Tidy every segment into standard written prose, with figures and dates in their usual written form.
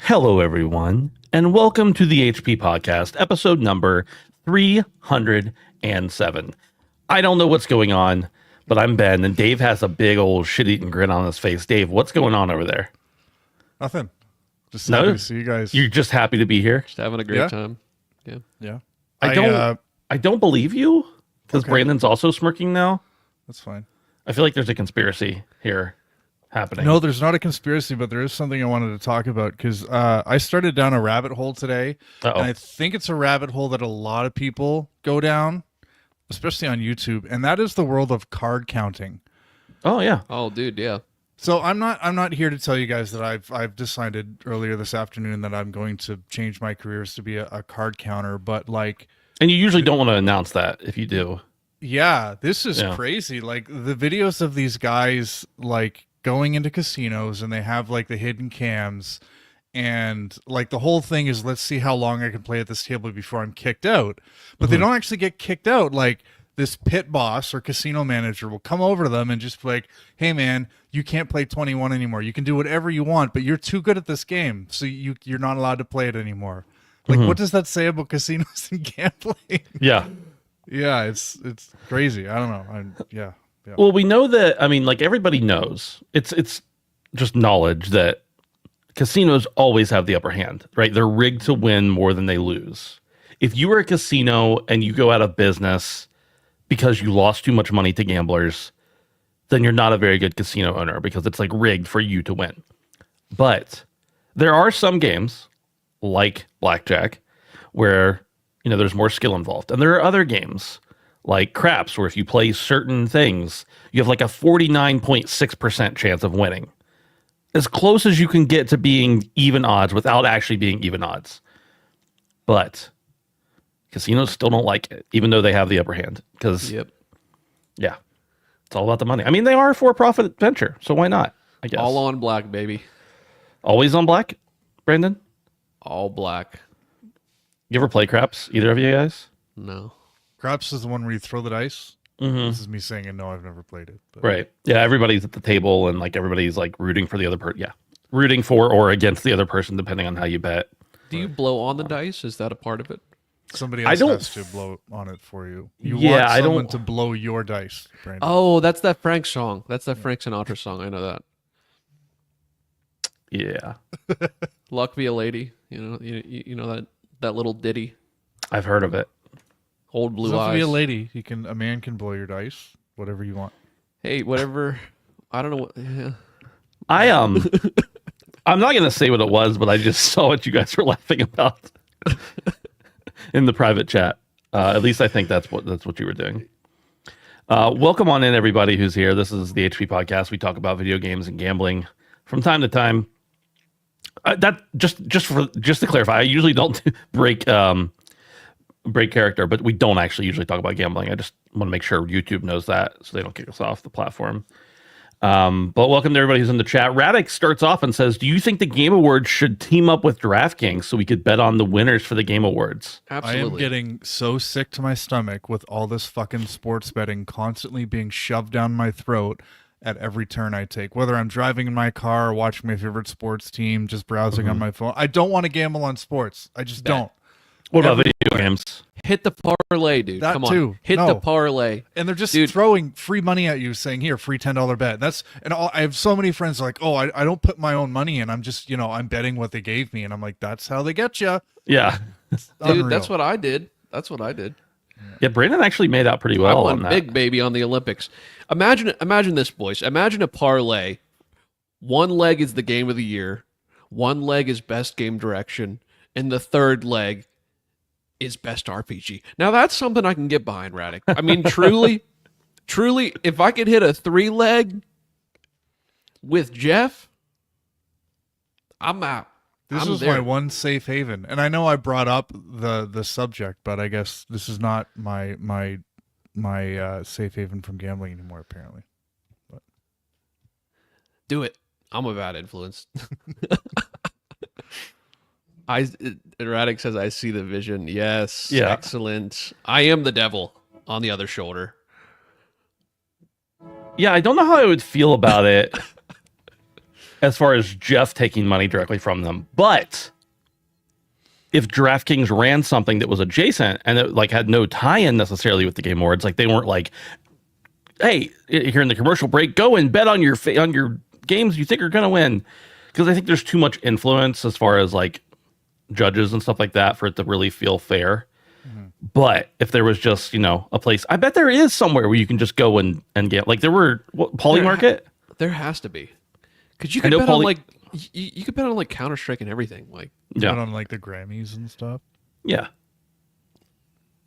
Hello, everyone, and welcome to the HP Podcast, episode number 307. I don't know what's going on, but I'm Ben, and Dave has a big old shit-eating grin on his face. Dave, what's going on over there? Nothing. Just happy to see you guys. You're just happy to be here? Just having a great time. Yeah. I don't believe you, because Brandon's also smirking now. That's fine. I feel like there's a conspiracy here happening. No, there's not a conspiracy, but there is something I wanted to talk about because I started down a rabbit hole today. Uh-oh. And I think it's a rabbit hole that a lot of people go down, especially on YouTube, and that is the world of card counting. Oh, yeah. Oh, dude, yeah. So I'm not here to tell you guys that I've decided earlier this afternoon that I'm going to change my careers to be a card counter, but like, And you usually don't want to announce that if you do. yeah, this is crazy. Like the videos of these guys like going into casinos and they have like the hidden cams and like the whole thing is let's see how long I can play at this table before I'm kicked out. But they don't actually get kicked out. Like this pit boss or casino manager will come over to them and just be like, "Hey man, you can't play 21 anymore. You can do whatever you want, but you're too good at this game, so you're not allowed to play it anymore." Like what does that say about casinos and gambling? Yeah. Yeah, it's crazy. I don't know. Yeah. Well, we know that, I mean, like everybody knows, it's just knowledge that casinos always have the upper hand, right? They're rigged to win more than they lose. If you were a casino and you go out of business because you lost too much money to gamblers, then you're not a very good casino owner because it's like rigged for you to win. But there are some games like blackjack where, you know, there's more skill involved. And there are other games like craps, where if you play certain things, you have like a 49.6% chance of winning. As close as you can get to being even odds without actually being even odds. But casinos still don't like it, even though they have the upper hand. Because, yeah, it's all about the money. I mean, they are a for-profit venture, so why not, I guess. All on black, baby. Always on black, Brandon? All black. You ever play craps, either of you guys? No. Craps is the one where you throw the dice. This is me saying it. No, I've never played it. But. Right. Yeah, everybody's at the table and like everybody's like rooting for the other person. Yeah. Rooting for or against the other person, depending on how you bet. Do you blow on the dice? Is that a part of it? Somebody else has to blow on it for you. You Yeah, want I someone don't- to blow your dice, Brandon. Oh, that's that Frank song. That's that Frank Sinatra song. I know that. Yeah. Luck be a lady. You know that little ditty. I've heard of it. Old blue Doesn't have to be eyes. a lady. A man can blow your dice, whatever you want. Hey, whatever. I don't know what. Yeah. I'm not gonna say what it was, but I just saw what you guys were laughing about in the private chat. At least I think that's what you were doing. Welcome on in, everybody who's here. This is the HP Podcast. We talk about video games and gambling from time to time. That just to clarify, I usually don't break character, but we don't actually usually talk about gambling. I just want to make sure YouTube knows that so they don't kick us off the platform. But welcome to everybody who's in the chat. Radix starts off and says, "Do you think the Game Awards should team up with DraftKings so we could bet on the winners for the Game Awards?" Absolutely. I am getting so sick to my stomach with all this fucking sports betting constantly being shoved down my throat at every turn I take, whether I'm driving in my car or watching my favorite sports team, just browsing on my phone. I don't want to gamble on sports. I just don't. What about video games? Hit the parlay, dude. That Come on. too. Hit No. the parlay. And they're just Dude. throwing free money at you, saying, "Here, free $10 bet." I have so many friends like, "Oh, I don't put my own money in. I'm just, I'm betting what they gave me." And I'm like, "That's how they get you." Yeah. Dude, that's what I did. Yeah, Brandon actually made out pretty I well won on that. big, baby, on the Olympics. Imagine this, boys. Imagine a parlay. One leg is the game of the year. One leg is best game direction. And the third leg is best RPG. Now, that's something I can get behind, Radic. I mean, truly, if I could hit a 3-leg with Jeff, I'm out. This I'm is there. my one safe haven, and I know I brought up the subject, but I guess this is not my safe haven from gambling anymore. Apparently, Do it. I'm a bad influence. Erratic says, "I see the vision." Yes. Yeah. Excellent. I am the devil on the other shoulder. Yeah, I don't know how I would feel about it as far as Jeff taking money directly from them. But if DraftKings ran something that was adjacent and it like had no tie-in necessarily with the Game Awards, like they weren't like, hey, here in the commercial break, go and bet on your games you think are going to win. Because I think there's too much influence as far as like judges and stuff like that for it to really feel fair. But if there was just, a place, I bet there is somewhere where you can just go and get, like there were, Poly Market? There has to be. Because you could bet on like, you could bet on like Counter-Strike and everything. Like, bet on like the Grammys and stuff. Yeah.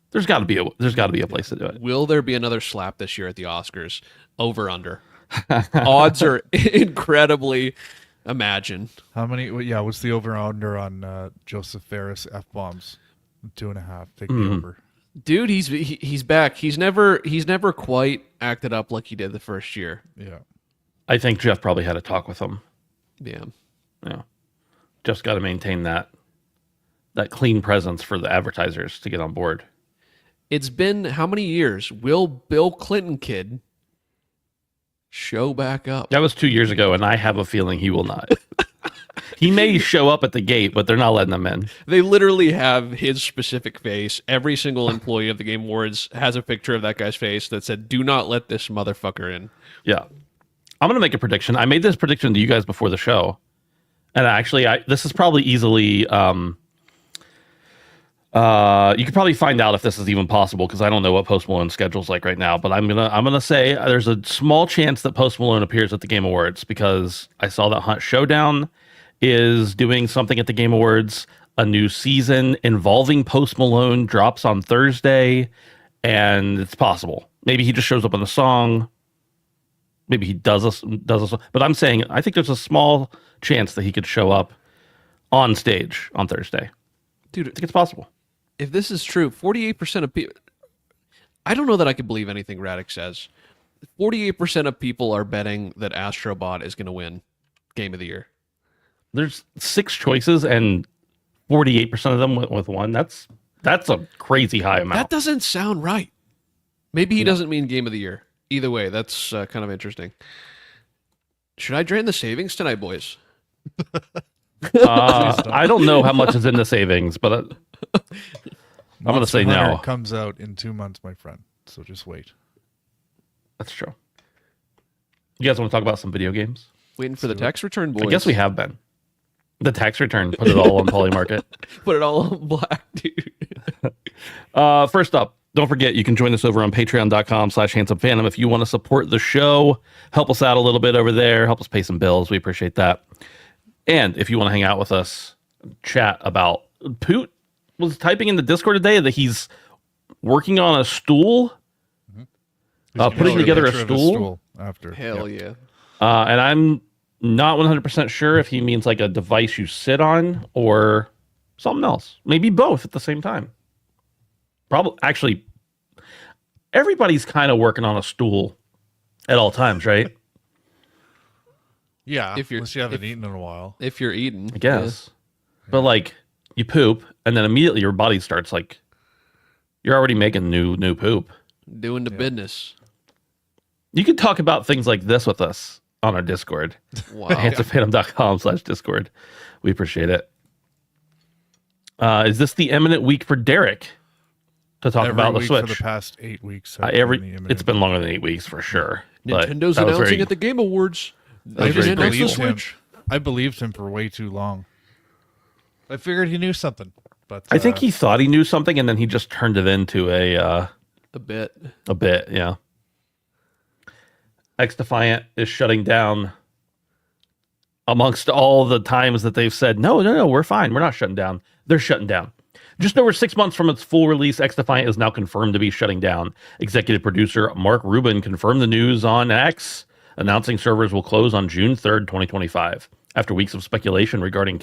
There's got to be a place to do it. Will there be another slap this year at the Oscars? Over under. Odds are incredibly imagine. How many? What's the over under on Joseph Ferris F-bombs? 2.5. Take the over. Dude, he's back. He's never quite acted up like he did the first year. Yeah. I think Jeff probably had a talk with him. Yeah. Yeah. Jeff's got to maintain that clean presence for the advertisers to get on board. It's been how many years? Will Bill Clinton kid show back up? That was 2 years ago, and I have a feeling he will not. He may show up at the gate, but they're not letting him in. They literally have his specific face. Every single employee of the Game Awards has a picture of that guy's face that said, "Do not let this motherfucker in." Yeah. I'm going to make a prediction. I made this prediction to you guys before the show. And actually, this is probably easily... you could probably find out if this is even possible because I don't know what Post Malone's schedule's like right now. But I'm gonna say there's a small chance that Post Malone appears at the Game Awards because I saw that Hunt Showdown is doing something at the Game Awards. A new season involving Post Malone drops on Thursday, and it's possible. Maybe he just shows up in a song. Maybe he does a song. But I'm saying I think there's a small chance that he could show up on stage on Thursday. Dude, I think it's possible. If this is true, 48% of people... I don't know that I could believe anything Radek says. 48% of people are betting that Astrobot is going to win Game of the Year. There's 6 choices and 48% of them with one. That's a crazy high amount. That doesn't sound right. Maybe he doesn't mean Game of the Year. Either way, that's kind of interesting. Should I drain the savings tonight, boys? I don't know how much is in the savings, but I'm going to say no. It comes out in 2 months, my friend. So just wait. That's true. You guys want to talk about some video games? Waiting for the tax return, boys. I guess we have been. The tax return, put it all on Poly Market. Put it all on black, dude. First up, don't forget, you can join us over on patreon.com/handsomephantom if you want to support the show. Help us out a little bit over there. Help us pay some bills. We appreciate that. And if you want to hang out with us, chat about... Poot was typing in the Discord today that he's working on a stool. Putting together a stool. After. Hell yeah. And I'm not 100% sure if he means like a device you sit on or something else. Maybe both at the same time. Probably, actually, everybody's kind of working on a stool at all times, right? Yeah, unless you haven't eaten in a while. If you're eating. I guess. Yeah. But like, you poop, and then immediately your body starts like, you're already making new poop. Doing the business. You can talk about things like this with us on our Discord. Wow. handsomephantom.com/Discord. We appreciate it. Is this the imminent week for Derek to talk about the Switch? For the past 8 weeks. It's been longer than 8 weeks for sure. Nintendo's announcing at the Game Awards. I believed him for way too long. I figured he knew something, but I think he thought he knew something, and then he just turned it into a bit. A bit, yeah. XDefiant is shutting down amongst all the times that they've said, no, we're fine. We're not shutting down. They're shutting down. Just over 6 months from its full release, XDefiant is now confirmed to be shutting down. Executive producer Mark Rubin confirmed the news on X, announcing servers will close on June 3rd, 2025. After weeks of speculation regarding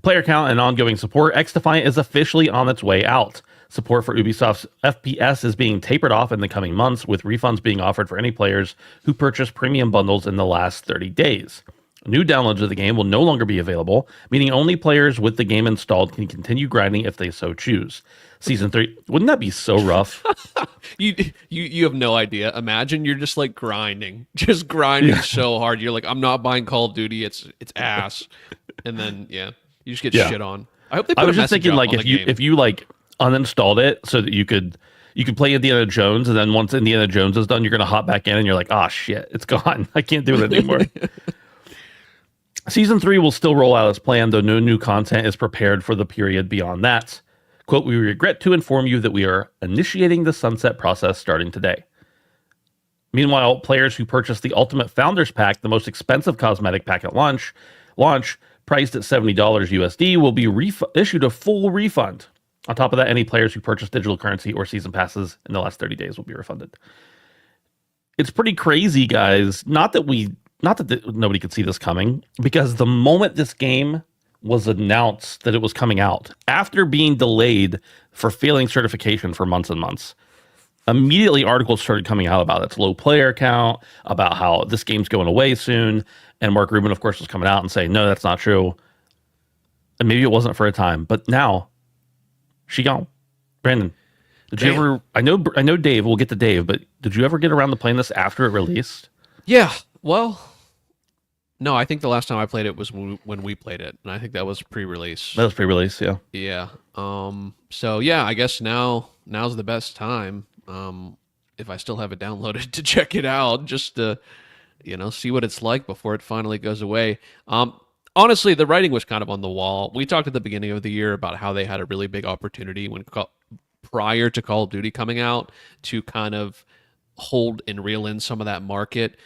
player count, and ongoing support, XDefiant is officially on its way out. Support for Ubisoft's FPS is being tapered off in the coming months, with refunds being offered for any players who purchase premium bundles in the last 30 days. New downloads of the game will no longer be available, meaning only players with the game installed can continue grinding if they so choose. Season 3, wouldn't that be so rough? You have no idea. Imagine you're just like grinding, just grinding so hard. You're like, I'm not buying Call of Duty. It's ass. And then you just get shit on. I hope they put I was just thinking like if you like uninstalled it so that you could play Indiana Jones, and then once Indiana Jones is done, you're gonna hop back in and you're like, oh shit, it's gone. I can't do it anymore. Season 3 will still roll out as planned, though no new content is prepared for the period beyond that. Quote, we regret to inform you that we are initiating the sunset process starting today. Meanwhile, players who purchased the Ultimate Founders Pack, the most expensive cosmetic pack at launch, priced at $70 USD, will be issued a full refund. On top of that, any players who purchased digital currency or season passes in the last 30 days will be refunded. It's pretty crazy, guys. Not that nobody could see this coming, because the moment this game was announced that it was coming out, after being delayed for failing certification for months and months, immediately articles started coming out about its low player count, about how this game's going away soon. And Mark Rubin, of course, was coming out and saying, no, that's not true. And maybe it wasn't for a time, but now she gone. Brandon, did you ever, I know Dave, we'll get to Dave, but did you ever get around to playing this after it released? Yeah, well, no, I think the last time I played it was when we played it, and I think that was pre-release. That was pre-release, yeah. Yeah. So yeah, I guess now's the best time. If I still have it downloaded, to check it out, just to see what it's like before it finally goes away. Honestly, the writing was kind of on the wall. We talked at the beginning of the year about how they had a really big opportunity prior to Call of Duty coming out to kind of hold and reel in some of that market.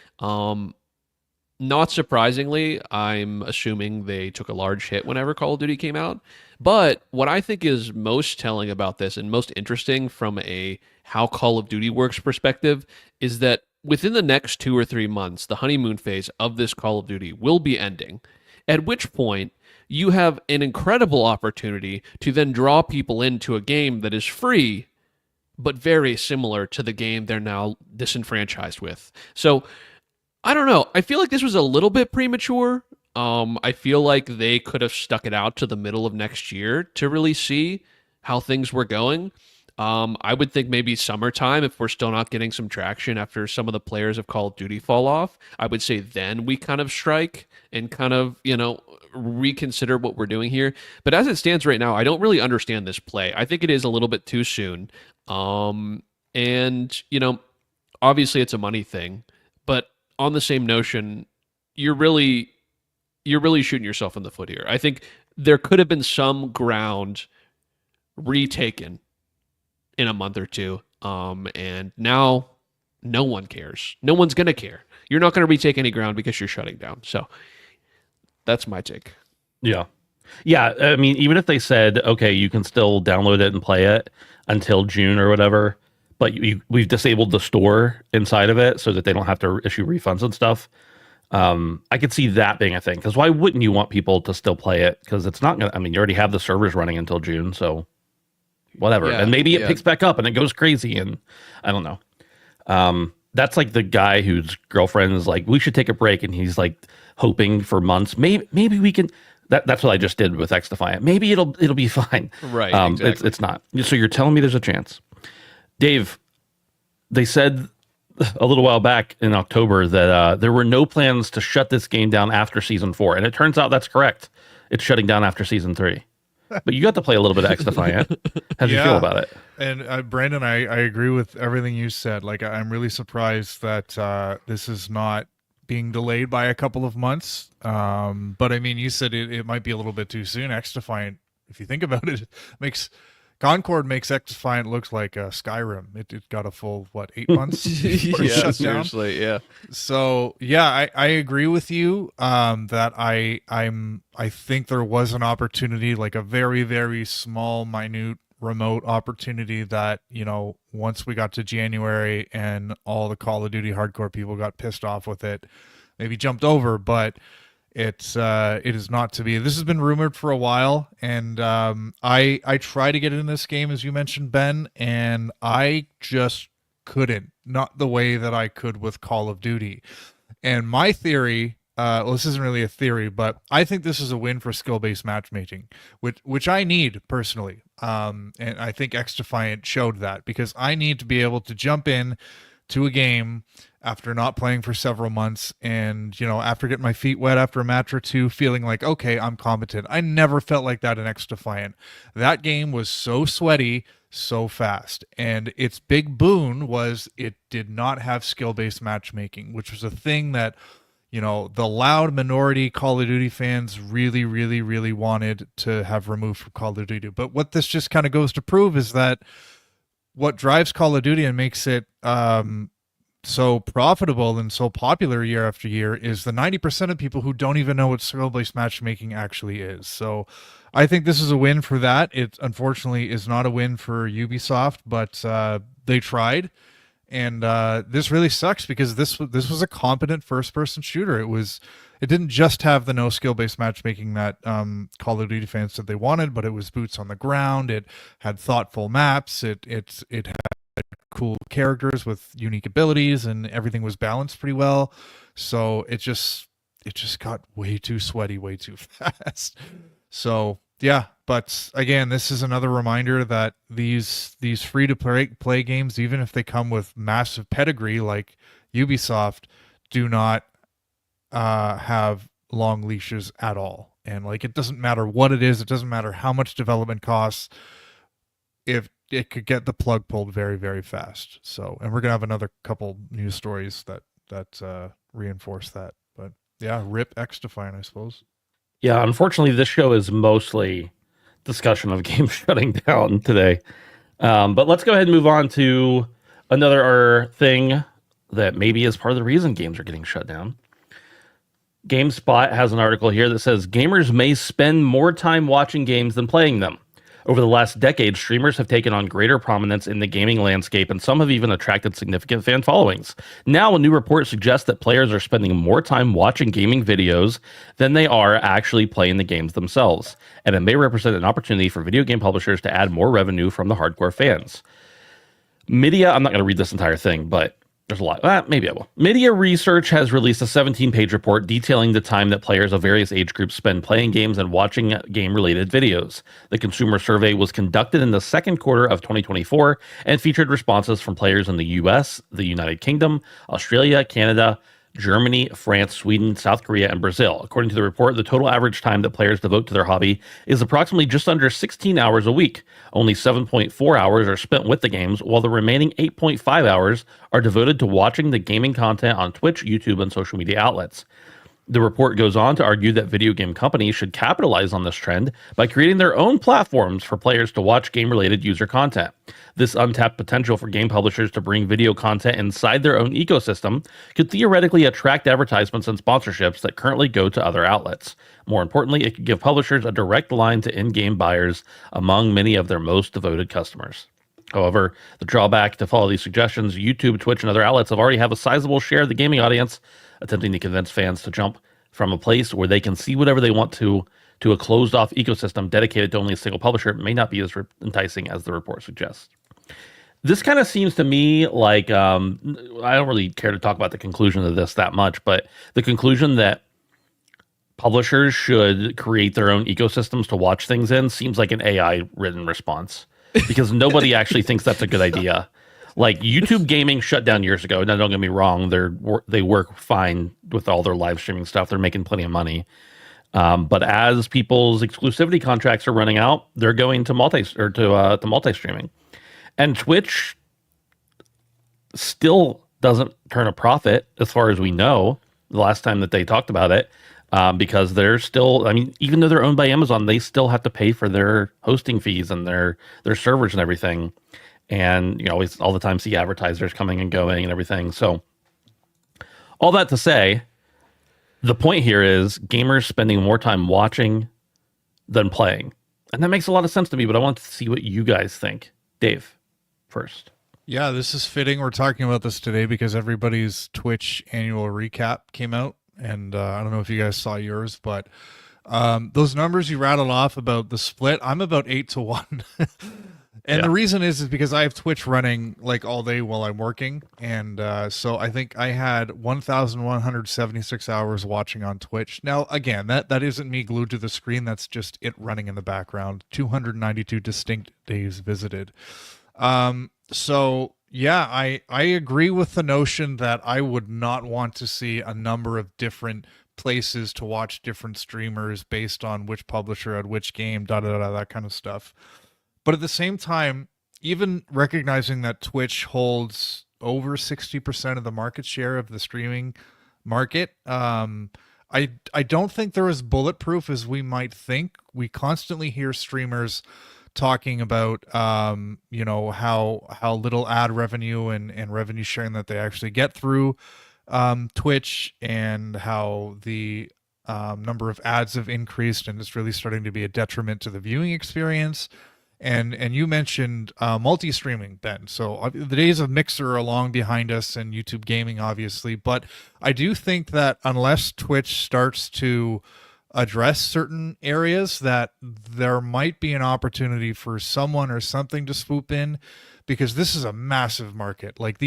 Not surprisingly, I'm assuming they took a large hit whenever Call of Duty came out. But what I think is most telling about this and most interesting from a how Call of Duty works perspective is that within the next 2 or 3 months, the honeymoon phase of this Call of Duty will be ending, at which point you have an incredible opportunity to then draw people into a game that is free, but very similar to the game they're now disenfranchised with. So I don't know. I feel like this was a little bit premature. I feel like they could have stuck it out to the middle of next year to really see how things were going. I would think maybe summertime, if we're still not getting some traction after some of the players of Call of Duty fall off, I would say then we kind of strike and kind of, reconsider what we're doing here. But as it stands right now, I don't really understand this play. I think it is a little bit too soon. And, obviously it's a money thing, but on the same notion, you're really shooting yourself in the foot here. I think there could have been some ground retaken in a month or two, and now no one cares. No one's gonna care. You're not gonna retake any ground because you're shutting down. So that's my take. Yeah. I mean, even if they said, okay, you can still download it and play it until June or whatever, but we've disabled the store inside of it so that they don't have to issue refunds and stuff. I could see that being a thing, because why wouldn't you want people to still play it? Because it's not going to, you already have the servers running until June, so whatever. Yeah, and maybe it picks back up and it goes crazy, and I don't know. That's like the guy whose girlfriend is like, we should take a break, and he's like hoping for months. Maybe we can. That's what I just did with X Defiant. Maybe it'll be fine. Right. Exactly. It's not. So you're telling me there's a chance. Dave, they said a little while back in October that there were no plans to shut this game down after Season 4. And it turns out that's correct. It's shutting down after Season 3. But you got to play a little bit of X Defiant. How do you feel about it? And Brandon, I agree with everything you said. Like, I'm really surprised that this is not being delayed by a couple of months. But I mean, you said it might be a little bit too soon. X Defiant, if you think about it, Concord makes X Defiant look like Skyrim. It got a full 8 months before it shut down. Seriously, yeah. So yeah, I agree with you that I think there was an opportunity, like a very, very small, minute, remote opportunity that, once we got to January and all the Call of Duty hardcore people got pissed off with it, maybe jumped over, but it is not to be. This has been rumored for a while, and I try to get in this game, as you mentioned, Ben, and I just couldn't. Not the way that I could with Call of Duty. And my theory well, this isn't really a theory, but I think this is a win for skill-based matchmaking, which I need personally. And I think X Defiant showed that, because I need to be able to jump in to a game after not playing for several months, and after getting my feet wet after a match or two, feeling like, okay, I'm competent. I never felt like that in X Defiant. That game was so sweaty so fast, and its big boon was it did not have skill-based matchmaking, which was a thing that the loud minority Call of Duty fans really, really, really wanted to have removed from Call of Duty. But what this just kind of goes to prove is that what drives Call of Duty and makes it so profitable and so popular year after year is the 90% of people who don't even know what skill-based matchmaking actually is. So I think this is a win for that. It unfortunately is not a win for Ubisoft, but they tried. And this really sucks, because this was a competent first-person shooter. It didn't just have the no skill-based matchmaking that Call of Duty fans said they wanted, but it was boots on the ground. It had thoughtful maps. It had cool characters with unique abilities, and everything was balanced pretty well. So it just got way too sweaty, way too fast. So yeah, but again, this is another reminder that these free to play games, even if they come with massive pedigree like Ubisoft, do not have long leashes at all. And like, it doesn't matter what it is, it doesn't matter how much development costs, if it could get the plug pulled very, very fast. So, and we're gonna have another couple news stories that reinforce that. But yeah, rip X Defiant, I suppose. Yeah, unfortunately, this show is mostly discussion of games shutting down today. But let's go ahead and move on to another thing that maybe is part of the reason games are getting shut down. GameSpot has an article here that says gamers may spend more time watching games than playing them. Over the last decade, streamers have taken on greater prominence in the gaming landscape, and some have even attracted significant fan followings. Now, a new report suggests that players are spending more time watching gaming videos than they are actually playing the games themselves, and it may represent an opportunity for video game publishers to add more revenue from the hardcore fans. Media, I'm not going to read this entire thing, but there's a lot. Maybe I will. Media Research has released a 17-page report detailing the time that players of various age groups spend playing games and watching game-related videos. The consumer survey was conducted in the second quarter of 2024 and featured responses from players in the US, the United Kingdom, Australia, Canada, Germany, France, Sweden, South Korea, and Brazil. According to the report, the total average time that players devote to their hobby is approximately just under 16 hours a week. Only 7.4 hours are spent with the games, while the remaining 8.5 hours are devoted to watching the gaming content on Twitch, YouTube, and social media outlets. The report goes on to argue that video game companies should capitalize on this trend by creating their own platforms for players to watch game-related user content. This untapped potential for game publishers to bring video content inside their own ecosystem could theoretically attract advertisements and sponsorships that currently go to other outlets. More importantly, it could give publishers a direct line to in-game buyers among many of their most devoted customers. However, the drawback to follow these suggestions, YouTube, Twitch, and other outlets already have a sizable share of the gaming audience, attempting to convince fans to jump from a place where they can see whatever they want to a closed-off ecosystem dedicated to only a single publisher may not be as enticing as the report suggests. This kind of seems to me like, I don't really care to talk about the conclusion of this that much, but the conclusion that publishers should create their own ecosystems to watch things in seems like an AI-written response, because nobody actually thinks that's a good idea. Like, YouTube gaming shut down years ago. Now, don't get me wrong; they work fine with all their live streaming stuff. They're making plenty of money. But as people's exclusivity contracts are running out, they're going to multi-streaming, and Twitch still doesn't turn a profit, as far as we know. The last time that they talked about it, because they're still, I mean, even though they're owned by Amazon, they still have to pay for their hosting fees and their servers and everything. And you always all the time see advertisers coming and going and everything. So all that to say, the point here is gamers spending more time watching than playing. And that makes a lot of sense to me, but I want to see what you guys think. Dave, first. Yeah, this is fitting. We're talking about this today because everybody's Twitch annual recap came out. And I don't know if you guys saw yours, but those numbers you rattled off about the split, I'm about 8-1. And the reason is because I have Twitch running like all day while I'm working, and so I think I had 1,176 hours watching on Twitch. Now, again, that isn't me glued to the screen. That's just it running in the background. 292 distinct days visited. So yeah, I agree with the notion that I would not want to see a number of different places to watch different streamers based on which publisher had which game, that kind of stuff. But at the same time, even recognizing that Twitch holds over 60% of the market share of the streaming market, I don't think they're as bulletproof as we might think. We constantly hear streamers talking about how little ad revenue and revenue sharing that they actually get through Twitch, and how the number of ads have increased, and it's really starting to be a detriment to the viewing experience. And you mentioned multi-streaming, Ben. So the days of Mixer are long behind us, and YouTube gaming, obviously. But I do think that unless Twitch starts to address certain areas, that there might be an opportunity for someone or something to swoop in, because this is a massive market. Like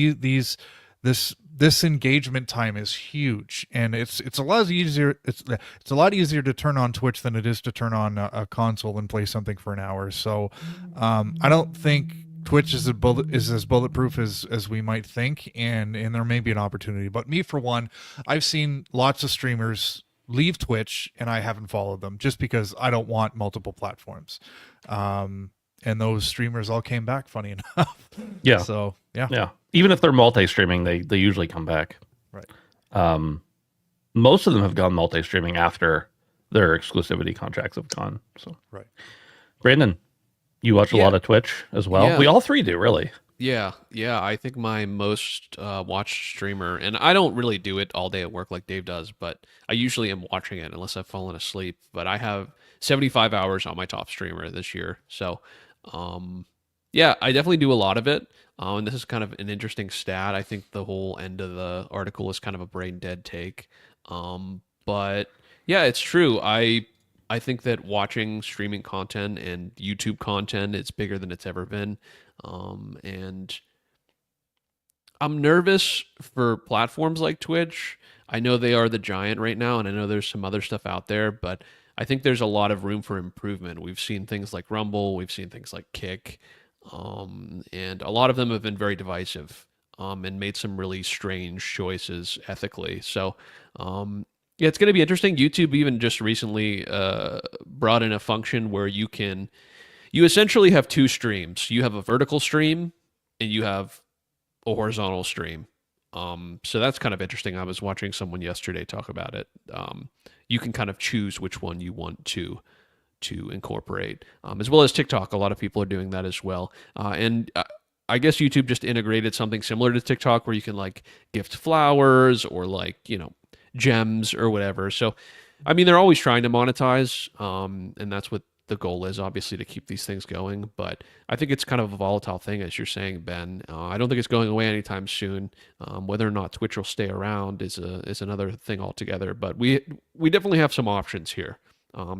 this engagement time is huge, and it's a lot easier. It's a lot easier to turn on Twitch than it is to turn on a console and play something for an hour. So I don't think Twitch is as bulletproof as we might think, and there may be an opportunity. But me, for one, I've seen lots of streamers leave Twitch, and I haven't followed them just because I don't want multiple platforms. And those streamers all came back, funny enough. Yeah. So yeah. Even if they're multi-streaming, they usually come back. Right. Most of them have gone multi-streaming after their exclusivity contracts have gone. So right. Brandon, you watch a lot of Twitch as well. Yeah. We all three do, really. Yeah. I think my most watched streamer, and I don't really do it all day at work like Dave does, but I usually am watching it unless I've fallen asleep. But I have 75 hours on my top streamer this year. So, yeah, I definitely do a lot of it. And this is kind of an interesting stat. I think the whole end of the article is kind of a brain dead take. But yeah, it's true. I think that watching streaming content and YouTube content, it's bigger than it's ever been. And I'm nervous for platforms like Twitch. I know they are the giant right now, and I know there's some other stuff out there, but I think there's a lot of room for improvement. We've seen things like Rumble, we've seen things like Kick, and a lot of them have been very divisive, and made some really strange choices ethically. So, yeah, it's going to be interesting. YouTube even just recently brought in a function where you essentially have two streams. You have a vertical stream and you have a horizontal stream. So that's kind of interesting. I was watching someone yesterday talk about it. You can kind of choose which one you want to incorporate, as well as TikTok. A lot of people are doing that as well. And I guess YouTube just integrated something similar to TikTok where you can like gift flowers or like, gems or whatever. So, I mean, they're always trying to monetize, and that's what the goal is, obviously, to keep these things going. But I think it's kind of a volatile thing, as you're saying, Ben. I don't think it's going away anytime soon. Whether or not Twitch will stay around is another thing altogether. But we definitely have some options here,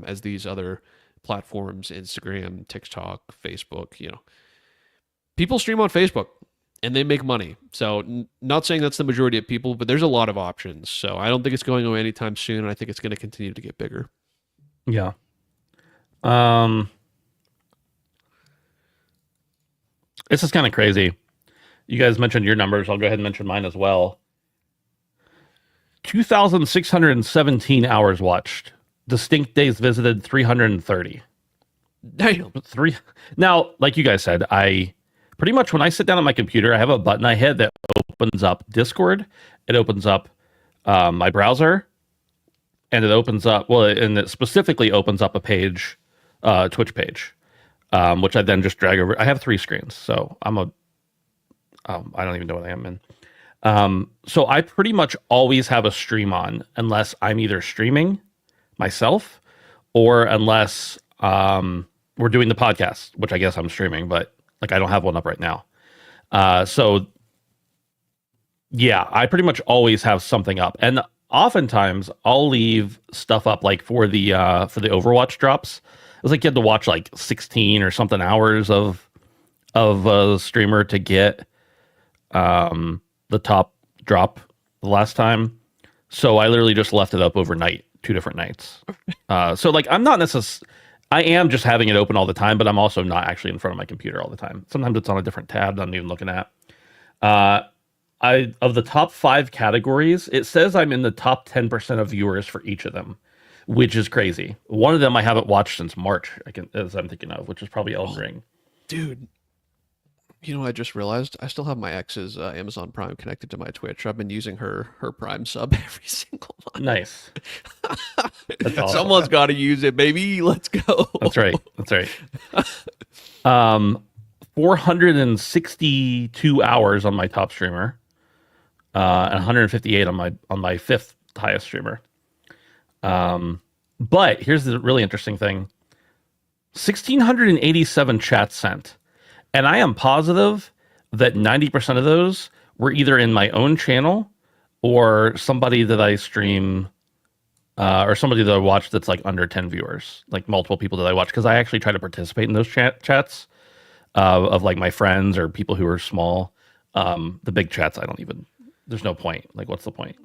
as these other platforms, Instagram, TikTok, Facebook, people stream on Facebook and they make money. So not saying that's the majority of people, but there's a lot of options. So I don't think it's going away anytime soon. And I think it's going to continue to get bigger. Yeah. This is kind of crazy. You guys mentioned your numbers. I'll go ahead and mention mine as well. 2,617 hours watched. Distinct days visited 330. Damn. Now, like you guys said, I pretty much when I sit down on my computer, I have a button I hit that opens up Discord. It opens up my browser, and it opens up, and it specifically opens up a page, Twitch page, which I then just drag over. I have 3 screens, so I don't even know what I am in. So I pretty much always have a stream on unless I'm either streaming myself or unless we're doing the podcast, which I guess I'm streaming, but like I don't have one up right now. So yeah, I pretty much always have something up, and oftentimes I'll leave stuff up like for the Overwatch drops. It was like you had to watch like 16 or something hours of of a streamer to get the top drop the last time. So I literally just left it up overnight, 2 different nights. So like I'm not necessarily, I am just having it open all the time, but I'm also not actually in front of my computer all the time. Sometimes it's on a different tab that I'm even looking at. Of the top 5 categories, it says I'm in the top 10% of viewers for each of them, which is crazy. One of them I haven't watched since March, as I'm thinking of, which is probably Elden Ring. Dude, you know, I just realized I still have my ex's Amazon Prime connected to my Twitch. I've been using her Prime sub every single month. Nice. That's awesome. Someone's got to use it, baby. Let's go. That's right. That's right. 462 hours on my top streamer, and 158 on my 5th highest streamer. But here's the really interesting thing: 1,687 chats sent. And I am positive that 90% of those were either in my own channel or somebody that I stream or somebody that I watch that's like under 10 viewers, like multiple people that I watch. Because I actually try to participate in those chats of like my friends or people who are small. The big chats, I don't even, there's no point. Like, what's the point?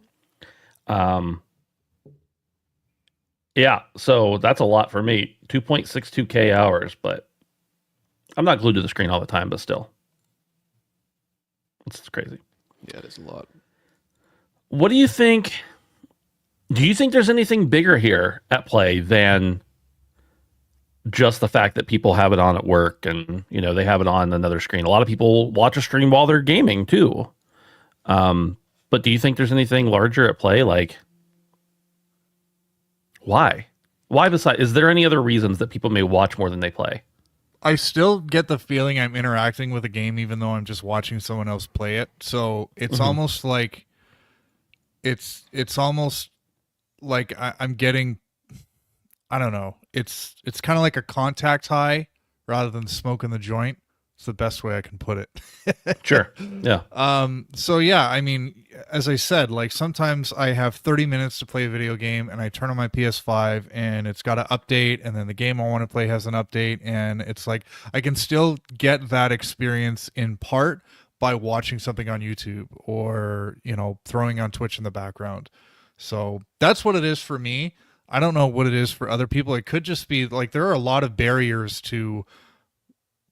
Yeah, so that's a lot for me. 2.62K hours, but I'm not glued to the screen all the time, but still. It's crazy. Yeah, it is a lot. What do you think? Do you think there's anything bigger here at play than just the fact that people have it on at work and, you know, they have it on another screen? A lot of people watch a stream while they're gaming too. But do you think there's anything larger at play? Like, why? Why besides? Is there any other reasons that people may watch more than they play? I still get the feeling I'm interacting with a game even though I'm just watching someone else play it. So it's almost like it's almost like I'm getting, I don't know. It's kind of like a contact high rather than smoking the joint. It's the best way I can put it. Sure. Yeah. So yeah, I mean, as I said, like sometimes I have 30 minutes to play a video game and I turn on my PS5 and it's got an update and then the game I want to play has an update and it's like I can still get that experience in part by watching something on YouTube or, you know, throwing on Twitch in the background. So that's what it is for me. I don't know what it is for other people. It could just be like there are a lot of barriers to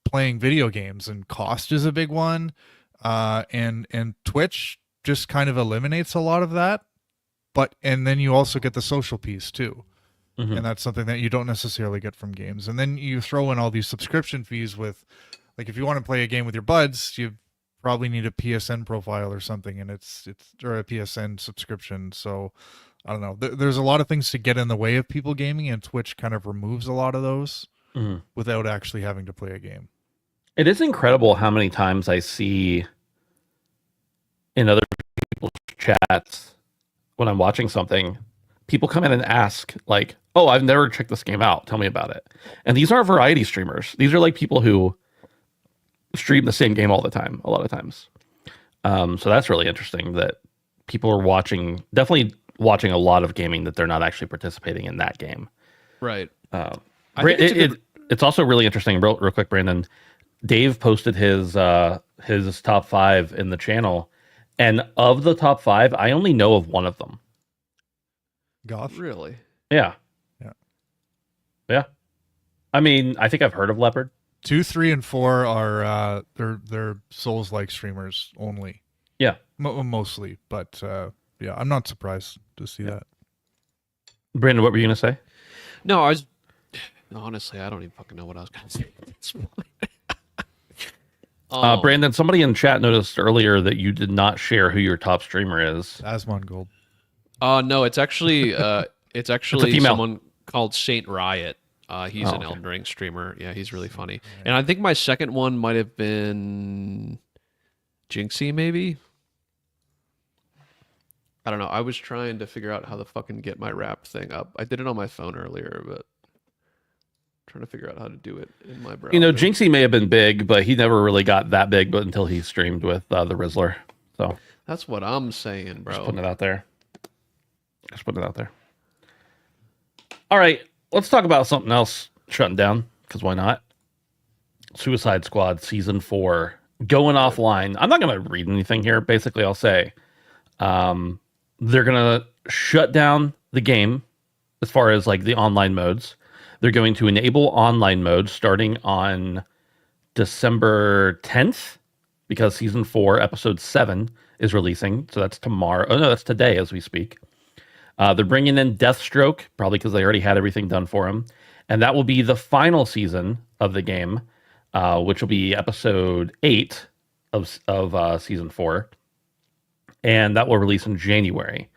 playing video games, and cost is a big one, and Twitch just kind of eliminates a lot of that, and then you also get the social piece too, and that's something that you don't necessarily get from games. And then you throw in all these subscription fees with, like, if you want to play a game with your buds, you probably need a PSN profile or something, and it's or a PSN subscription. So I don't know, there's a lot of things to get in the way of people gaming, and Twitch kind of removes a lot of those without actually having to play a game. It is incredible how many times I see in other people's chats when I'm watching something, people come in and ask like, "Oh, I've never checked this game out. Tell me about it." And these aren't variety streamers. These are like people who stream the same game all the time, a lot of times. So that's really interesting that people are definitely watching a lot of gaming that they're not actually participating in that game. Right. It's also really interesting, real quick, Brandon. Dave posted his top 5 in the channel, and of the top 5, I only know of one of them. Goth? Really? Yeah. Yeah. Yeah. I mean, I think I've heard of Leopard. 2, 3, and 4 are they're Souls-like streamers only. Yeah. Mostly, but yeah, I'm not surprised to see that. Brandon, what were you gonna say? No, honestly, I don't even fucking know what I was gonna say at this point. Brandon, somebody in chat noticed earlier that you did not share who your top streamer is. Asmongold. No, it's actually It's a female. someone called Saint Riot. He's an Elden Ring streamer. Yeah, he's really funny. And I think my second one might have been Jinxie, maybe. I don't know. I was trying to figure out how to fucking get my rap thing up. I did it on my phone earlier, but trying to figure out how to do it in my browser. You know, Jinxie may have been big, but he never really got that big but until he streamed with the Rizzler. So that's what I'm saying, bro. Just putting it out there. All right, let's talk about something else shutting down, because why not? Suicide Squad Season 4 going offline. I'm not going to read anything here. Basically, I'll say they're going to shut down the game as far as like the online modes. They're going to enable online mode starting on December 10th because Season 4, Episode 7 is releasing. So that's tomorrow. Oh, no, that's today as we speak. They're bringing in Deathstroke, probably because they already had everything done for him. And that will be the final season of the game, which will be Episode 8 of Season 4. And that will release in January.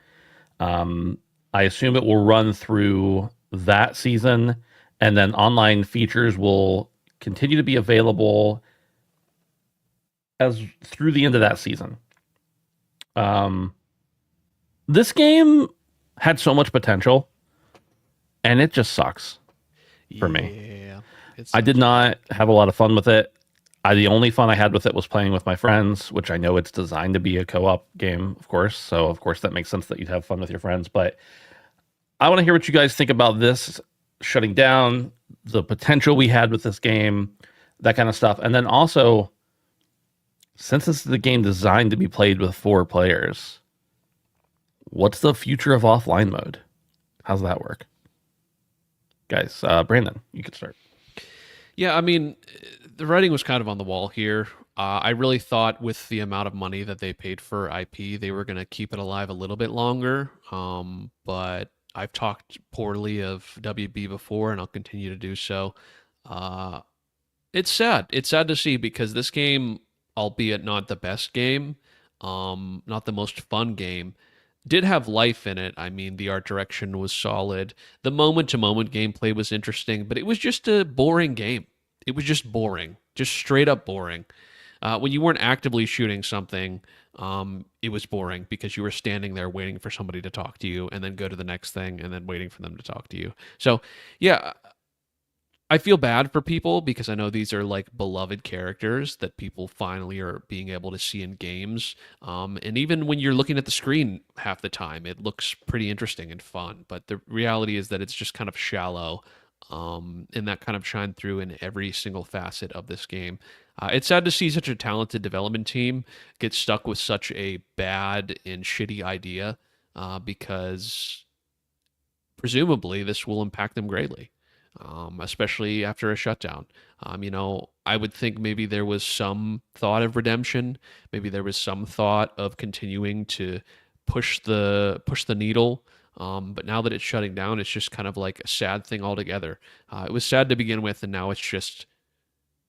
I assume it will run through that season, and then online features will continue to be available as through the end of that season. This game had so much potential, and it just sucks for me. Yeah, I did not have a lot of fun with it. The only fun I had with it was playing with my friends, which I know it's designed to be a co-op game, of course. So, of course, that makes sense that you'd have fun with your friends. But I want to hear what you guys think about this shutting down, the potential we had with this game, that kind of stuff. And then also, since this is the game designed to be played with 4 players, what's the future of offline mode? How's that work? Guys, Brandon, you could start. Yeah, I mean, the writing was kind of on the wall here. I really thought with the amount of money that they paid for IP, they were going to keep it alive a little bit longer. But I've talked poorly of WB before, and I'll continue to do so. It's sad. It's sad to see because this game, albeit not the best game, not the most fun game, did have life in it. I mean, the art direction was solid. The moment-to-moment gameplay was interesting, but it was just a boring game. It was just boring, just straight up boring. When you weren't actively shooting something, it was boring because you were standing there waiting for somebody to talk to you and then go to the next thing and then waiting for them to talk to you. So, yeah, I feel bad for people because I know these are like beloved characters that people finally are being able to see in games. And even when you're looking at the screen half the time, it looks pretty interesting and fun. But the reality is that it's just kind of shallow. And that kind of shined through in every single facet of this game. It's sad to see such a talented development team get stuck with such a bad and shitty idea because presumably this will impact them greatly. Especially after a shutdown. I would think maybe there was some thought of redemption. Maybe there was some thought of continuing to push the needle. But now that it's shutting down, it's just kind of like a sad thing altogether. It was sad to begin with, and now it's just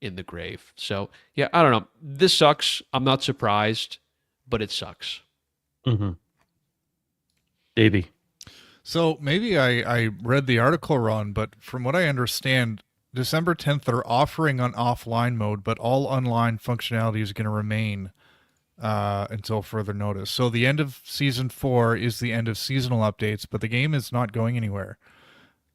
in the grave. So, yeah, I don't know. This sucks. I'm not surprised, but it sucks. Mm-hmm. Davey. So maybe I read the article wrong, but from what I understand, December 10th, they're offering on offline mode, but all online functionality is going to remain until further notice. So the end of Season 4 is the end of seasonal updates, but the game is not going anywhere.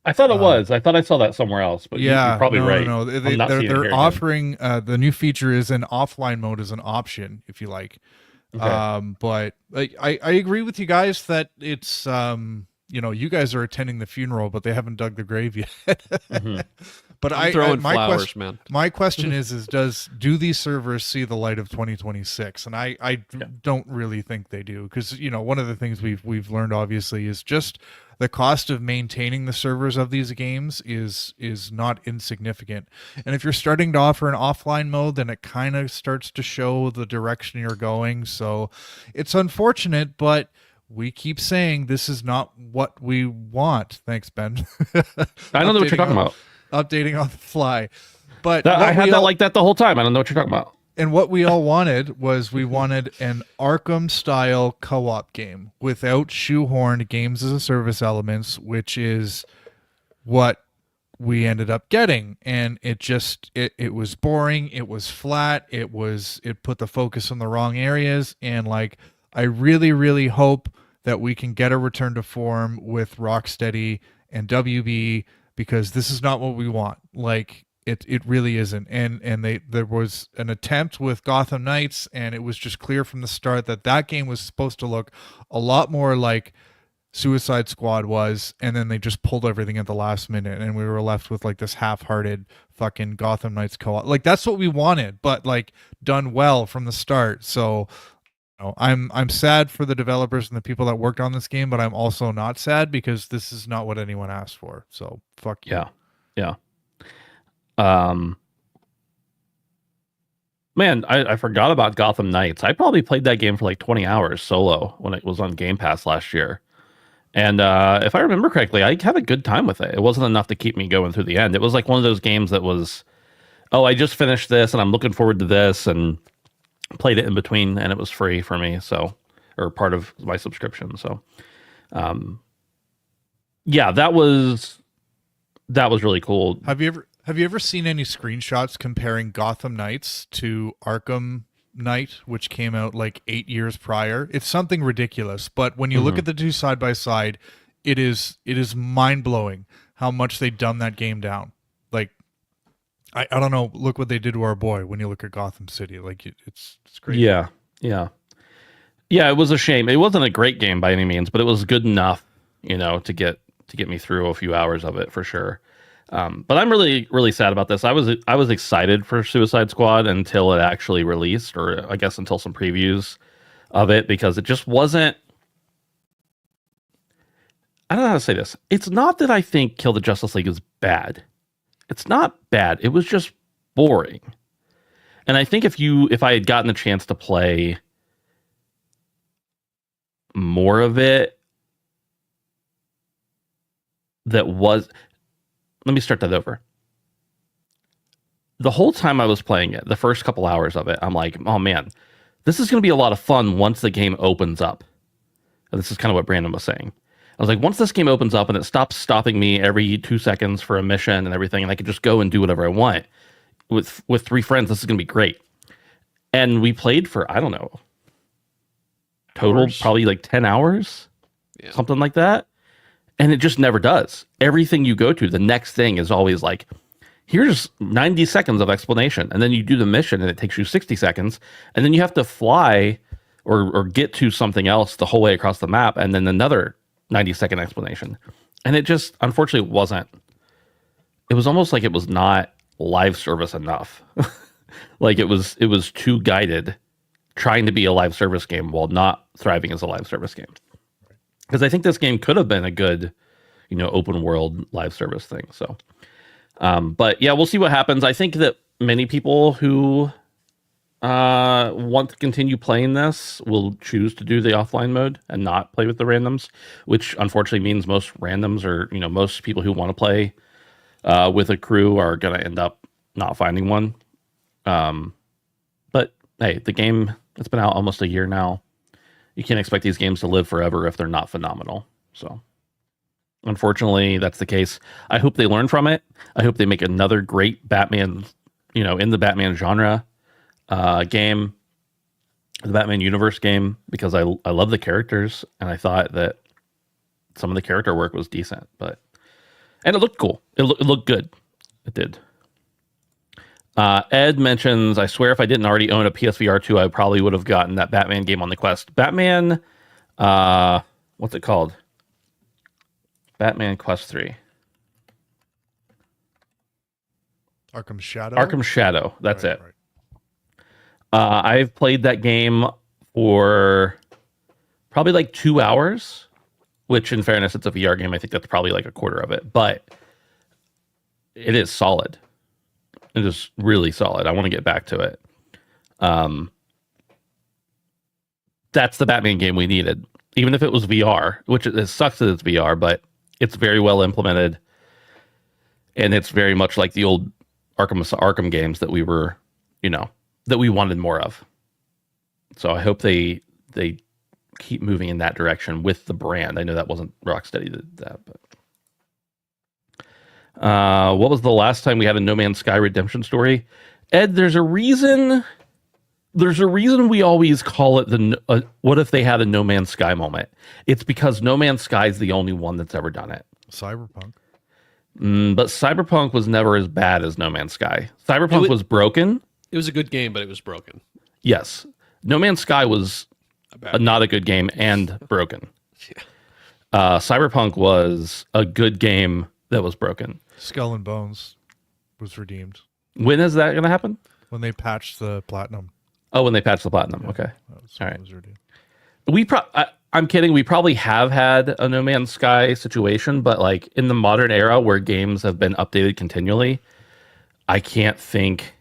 I thought it was. I thought I saw that somewhere else, but yeah, you're probably right. No, they're offering the new feature is an offline mode as an option, if you like. Okay. But I agree with you guys that it's you guys are attending the funeral, but they haven't dug the grave yet. Mm-hmm. But my question is do these servers see the light of 2026? And I don't really think they do, because one of the things we've learned obviously is just the cost of maintaining the servers of these games is not insignificant. And if you're starting to offer an offline mode, then it kind of starts to show the direction you're going. So it's unfortunate, but we keep saying this is not what we want. Thanks, Ben. I don't know what you're talking about. Updating on the fly. But I had that like that the whole time. I don't know what you're talking about. And what we all wanted was we wanted an Arkham-style co-op game without shoehorned games as a service elements, which is what we ended up getting. And it was boring. It was flat. It put the focus on the wrong areas. And I really, really hope that we can get a return to form with Rocksteady and WB, because this is not what we want. It really isn't. And there was an attempt with Gotham Knights, and it was just clear from the start that game was supposed to look a lot more like Suicide Squad was, and then they just pulled everything at the last minute, and we were left with like this half-hearted fucking Gotham Knights co-op. Like that's what we wanted, but like done well from the start. So I'm sad for the developers and the people that worked on this game, but I'm also not sad because this is not what anyone asked for. So fuck you. Yeah. Man, I forgot about Gotham Knights. I probably played that game for like 20 hours solo when it was on Game Pass last year. And if I remember correctly, I had a good time with it. It wasn't enough to keep me going through the end. It was like one of those games that was, oh, I just finished this and I'm looking forward to this, and played it in between, and it was free for me. So, or part of my subscription. So, yeah, that was really cool. Have you ever seen any screenshots comparing Gotham Knights to Arkham Knight, which came out like 8 years prior? It's something ridiculous, but when you look at the two side by side, it is mind blowing how much they dumbed that game down. Like, I don't know. Look what they did to our boy. When you look at Gotham City, like it's great. Yeah. It was a shame. It wasn't a great game by any means, but it was good enough, to get me through a few hours of it for sure. But I'm really, really sad about this. I was excited for Suicide Squad until it actually released, or I guess until some previews of it, because it just wasn't. I don't know how to say this. It's not that I think Kill the Justice League is bad. It's not bad. It was just boring. And I think if I had gotten the chance to play more of it, let me start that over. The whole time I was playing it, the first couple hours of it, I'm like, oh man, this is going to be a lot of fun once the game opens up. And this is kind of what Brandon was saying. I was like, once this game opens up and it stops stopping me every 2 seconds for a mission and everything, and I can just go and do whatever I want with 3 friends, this is going to be great. And we played for, I don't know, total probably like 10 hours, something like that. And it just never does. Everything you go to, the next thing is always like, here's 90 seconds of explanation. And then you do the mission and it takes you 60 seconds. And then you have to fly or get to something else the whole way across the map. And then another 90-second explanation. And it just, unfortunately, wasn't. It was almost like it was not live service enough. Like it was too guided, trying to be a live service game while not thriving as a live service game. Because I think this game could have been a good, open world live service thing. So, but yeah, we'll see what happens. I think that many people who want to continue playing this will choose to do the offline mode and not play with the randoms, which unfortunately means most randoms or, most people who want to play with a crew are going to end up not finding one. But hey, the game, it's been out almost a year now. You can't expect these games to live forever if they're not phenomenal. So unfortunately, that's the case. I hope they learn from it. I hope they make another great Batman, in the Batman genre game, the Batman universe game, because I love the characters and I thought that some of the character work was decent, and it looked cool. It looked good. It did. Ed mentions, I swear if I didn't already own a PSVR 2, I probably would have gotten that Batman game on the Quest. Batman, what's it called? Batman Quest 3. Arkham Shadow? Arkham Shadow, that's right, it. Right. I've played that game for probably like 2 hours, which in fairness, it's a VR game. I think that's probably like a quarter of it, but it is solid. It is really solid. I want to get back to it. That's the Batman game we needed. Even if it was VR, which it sucks that it's VR, but it's very well implemented. And it's very much like the old Arkham games that we were, that we wanted more of. So I hope they keep moving in that direction with the brand. I know that wasn't Rocksteady that did that, but what was the last time we had a No Man's Sky redemption story? Ed, there's a reason we always call it the what if they had a No Man's Sky moment. It's because No Man's Sky is the only one that's ever done it. Cyberpunk. But Cyberpunk was never as bad as No Man's Sky. Cyberpunk was broken. It was a good game, but it was broken. Yes. No Man's Sky was not a good game and broken. Cyberpunk was a good game that was broken. Skull and Bones was redeemed. When is that going to happen? When they patched the platinum. Oh, when they patched the platinum. Yeah, Okay. All right. Was redeemed. I'm kidding. We probably have had a No Man's Sky situation, but like in the modern era where games have been updated continually, I can't think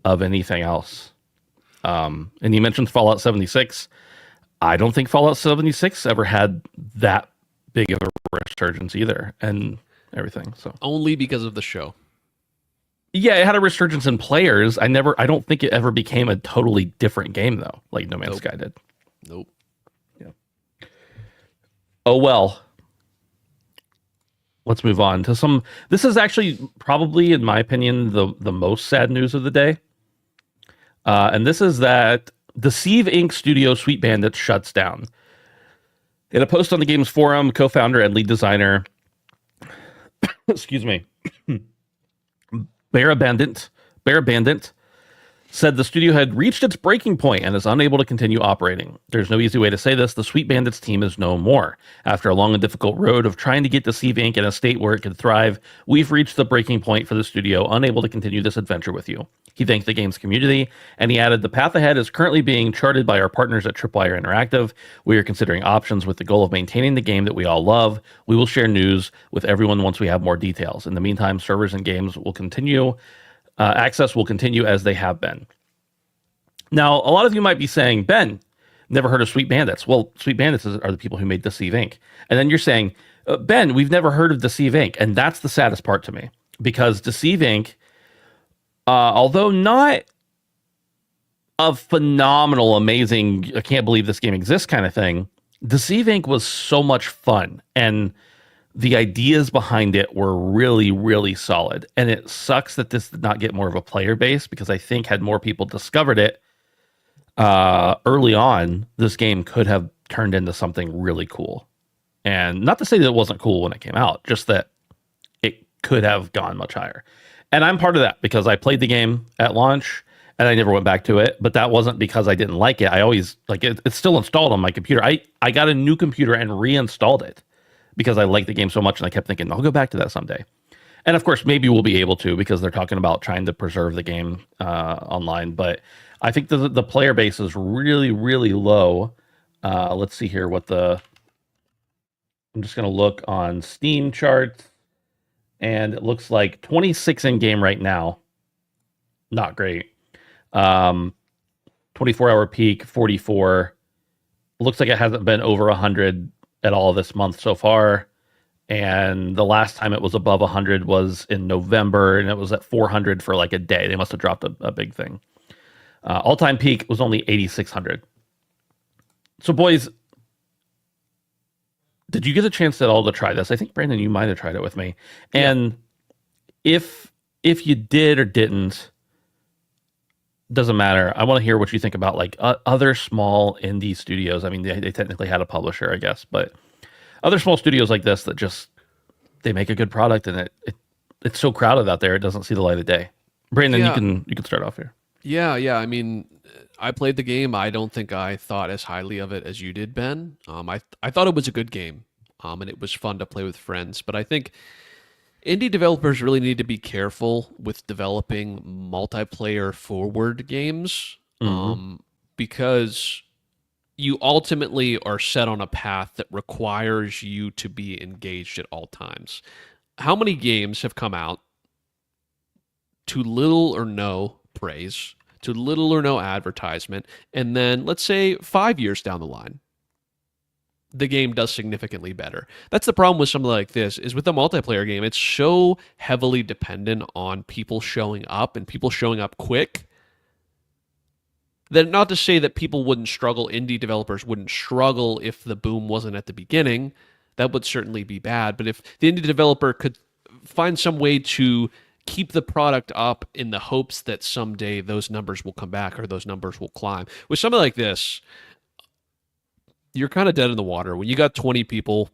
of anything else. And you mentioned Fallout 76. I don't think Fallout 76 ever had that big of a resurgence either, and everything. So only because of the show. Yeah, it had a resurgence in players. I don't think it ever became a totally different game though, like No Man's Sky did. Nope. Yeah. Oh well. Let's move on to some. This is actually probably, in my opinion, the most sad news of the day. And this is that Deceive Inc. studio Sweet Bandits shuts down. In a post on the game's forum, co-founder and lead designer, excuse me, Bear Bandit said the studio had reached its breaking point and is unable to continue operating. There's no easy way to say this. The Sweet Bandits team is no more. After a long and difficult road of trying to get Deceive Inc. in a state where it could thrive, we've reached the breaking point for the studio, unable to continue this adventure with you. He thanked the game's community, and he added, the path ahead is currently being charted by our partners at Tripwire Interactive. We are considering options with the goal of maintaining the game that we all love. We will share news with everyone once we have more details. In the meantime, servers and games will continue. Access will continue as they have been. Now, a lot of you might be saying, Ben, never heard of Sweet Bandits. Well, Sweet Bandits are the people who made Deceive Inc. And then you're saying, Ben, we've never heard of Deceive Inc. And that's the saddest part to me, because Deceive Inc., although not a phenomenal, amazing, I can't believe this game exists kind of thing, Deceive Inc. was so much fun. And the ideas behind it were really, really solid. And it sucks that this did not get more of a player base, because I think had more people discovered it early on, this game could have turned into something really cool. And not to say that it wasn't cool when it came out, just that it could have gone much higher. And I'm part of that, because I played the game at launch and I never went back to it. But that wasn't because I didn't like it. I always like it. It's still installed on my computer. I got a new computer and reinstalled it because I liked the game so much, and I kept thinking, I'll go back to that someday. And of course, maybe we'll be able to, because they're talking about trying to preserve the game online. But I think the player base is really, really low. Let's see here what I'm just going to look on Steam charts, and it looks like 26 in game right now. Not great. 24-hour peak, 44. Looks like it hasn't been over 100 at all this month so far. And the last time it was above 100 was in November, and it was at 400 for like a day. They must have dropped a big thing. All-time peak was only 8,600. So, boys, did you get a chance at all to try this? I think, Brandon, you might have tried it with me. And if you did or didn't, doesn't matter. I want to hear what you think about like other small indie studios. I mean, they technically had a publisher, I guess, but other small studios like this that just, they make a good product, and it's so crowded out there, it doesn't see the light of day. Brandon, you can start off here. Yeah. I mean, I played the game. I don't think I thought as highly of it as you did, Ben. I thought it was a good game, and it was fun to play with friends. But I think indie developers really need to be careful with developing multiplayer forward games, because you ultimately are set on a path that requires you to be engaged at all times. How many games have come out to little or no praise, to little or no advertisement, and then let's say 5 years down the line, the game does significantly better? That's the problem with something like this, is with a multiplayer game, it's so heavily dependent on people showing up, and people showing up quick, that not to say that people wouldn't struggle, indie developers wouldn't struggle if the boom wasn't at the beginning. That would certainly be bad. But if the indie developer could find some way to keep the product up in the hopes that someday those numbers will come back or those numbers will climb. With something like this, you're kind of dead in the water. When you got 20 people,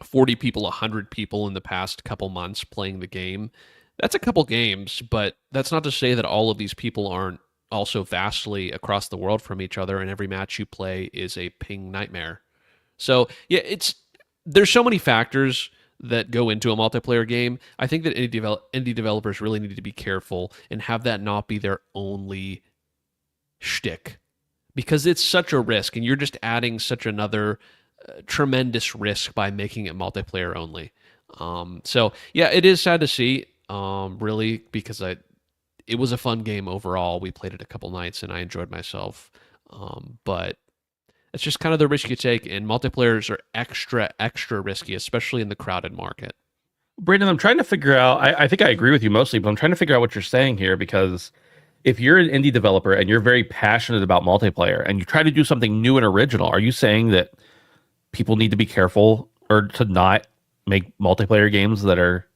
40 people, 100 people in the past couple months playing the game, that's a couple games, but that's not to say that all of these people aren't also vastly across the world from each other, and every match you play is a ping nightmare. So, yeah, there's so many factors that go into a multiplayer game. I think that indie developers really need to be careful and have that not be their only shtick, because it's such a risk, and you're just adding such another tremendous risk by making it multiplayer only. So yeah, it is sad to see, really, because it was a fun game overall. We played it a couple nights and I enjoyed myself. But it's just kind of the risk you take, and multiplayers are extra risky, especially in the crowded market. Brandon, I'm trying to figure out, I think I agree with you mostly, but I'm trying to figure out what you're saying here, because if you're an indie developer and you're very passionate about multiplayer and you try to do something new and original, are you saying that people need to be careful or to not make multiplayer games that are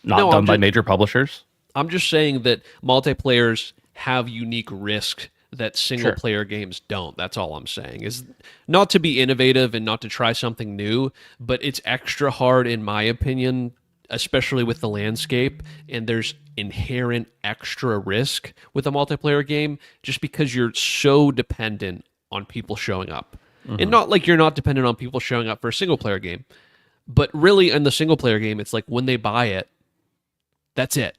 not done by major publishers? I'm just saying that multiplayers have unique risk that single player games don't. That's all I'm saying, is not to be innovative and not to try something new, but it's extra hard, in my opinion, especially with the landscape, and there's inherent extra risk with a multiplayer game just because you're so dependent on people showing up. And not like you're not dependent on people showing up for a single player game, but really in the single player game, it's like when they buy it, that's it.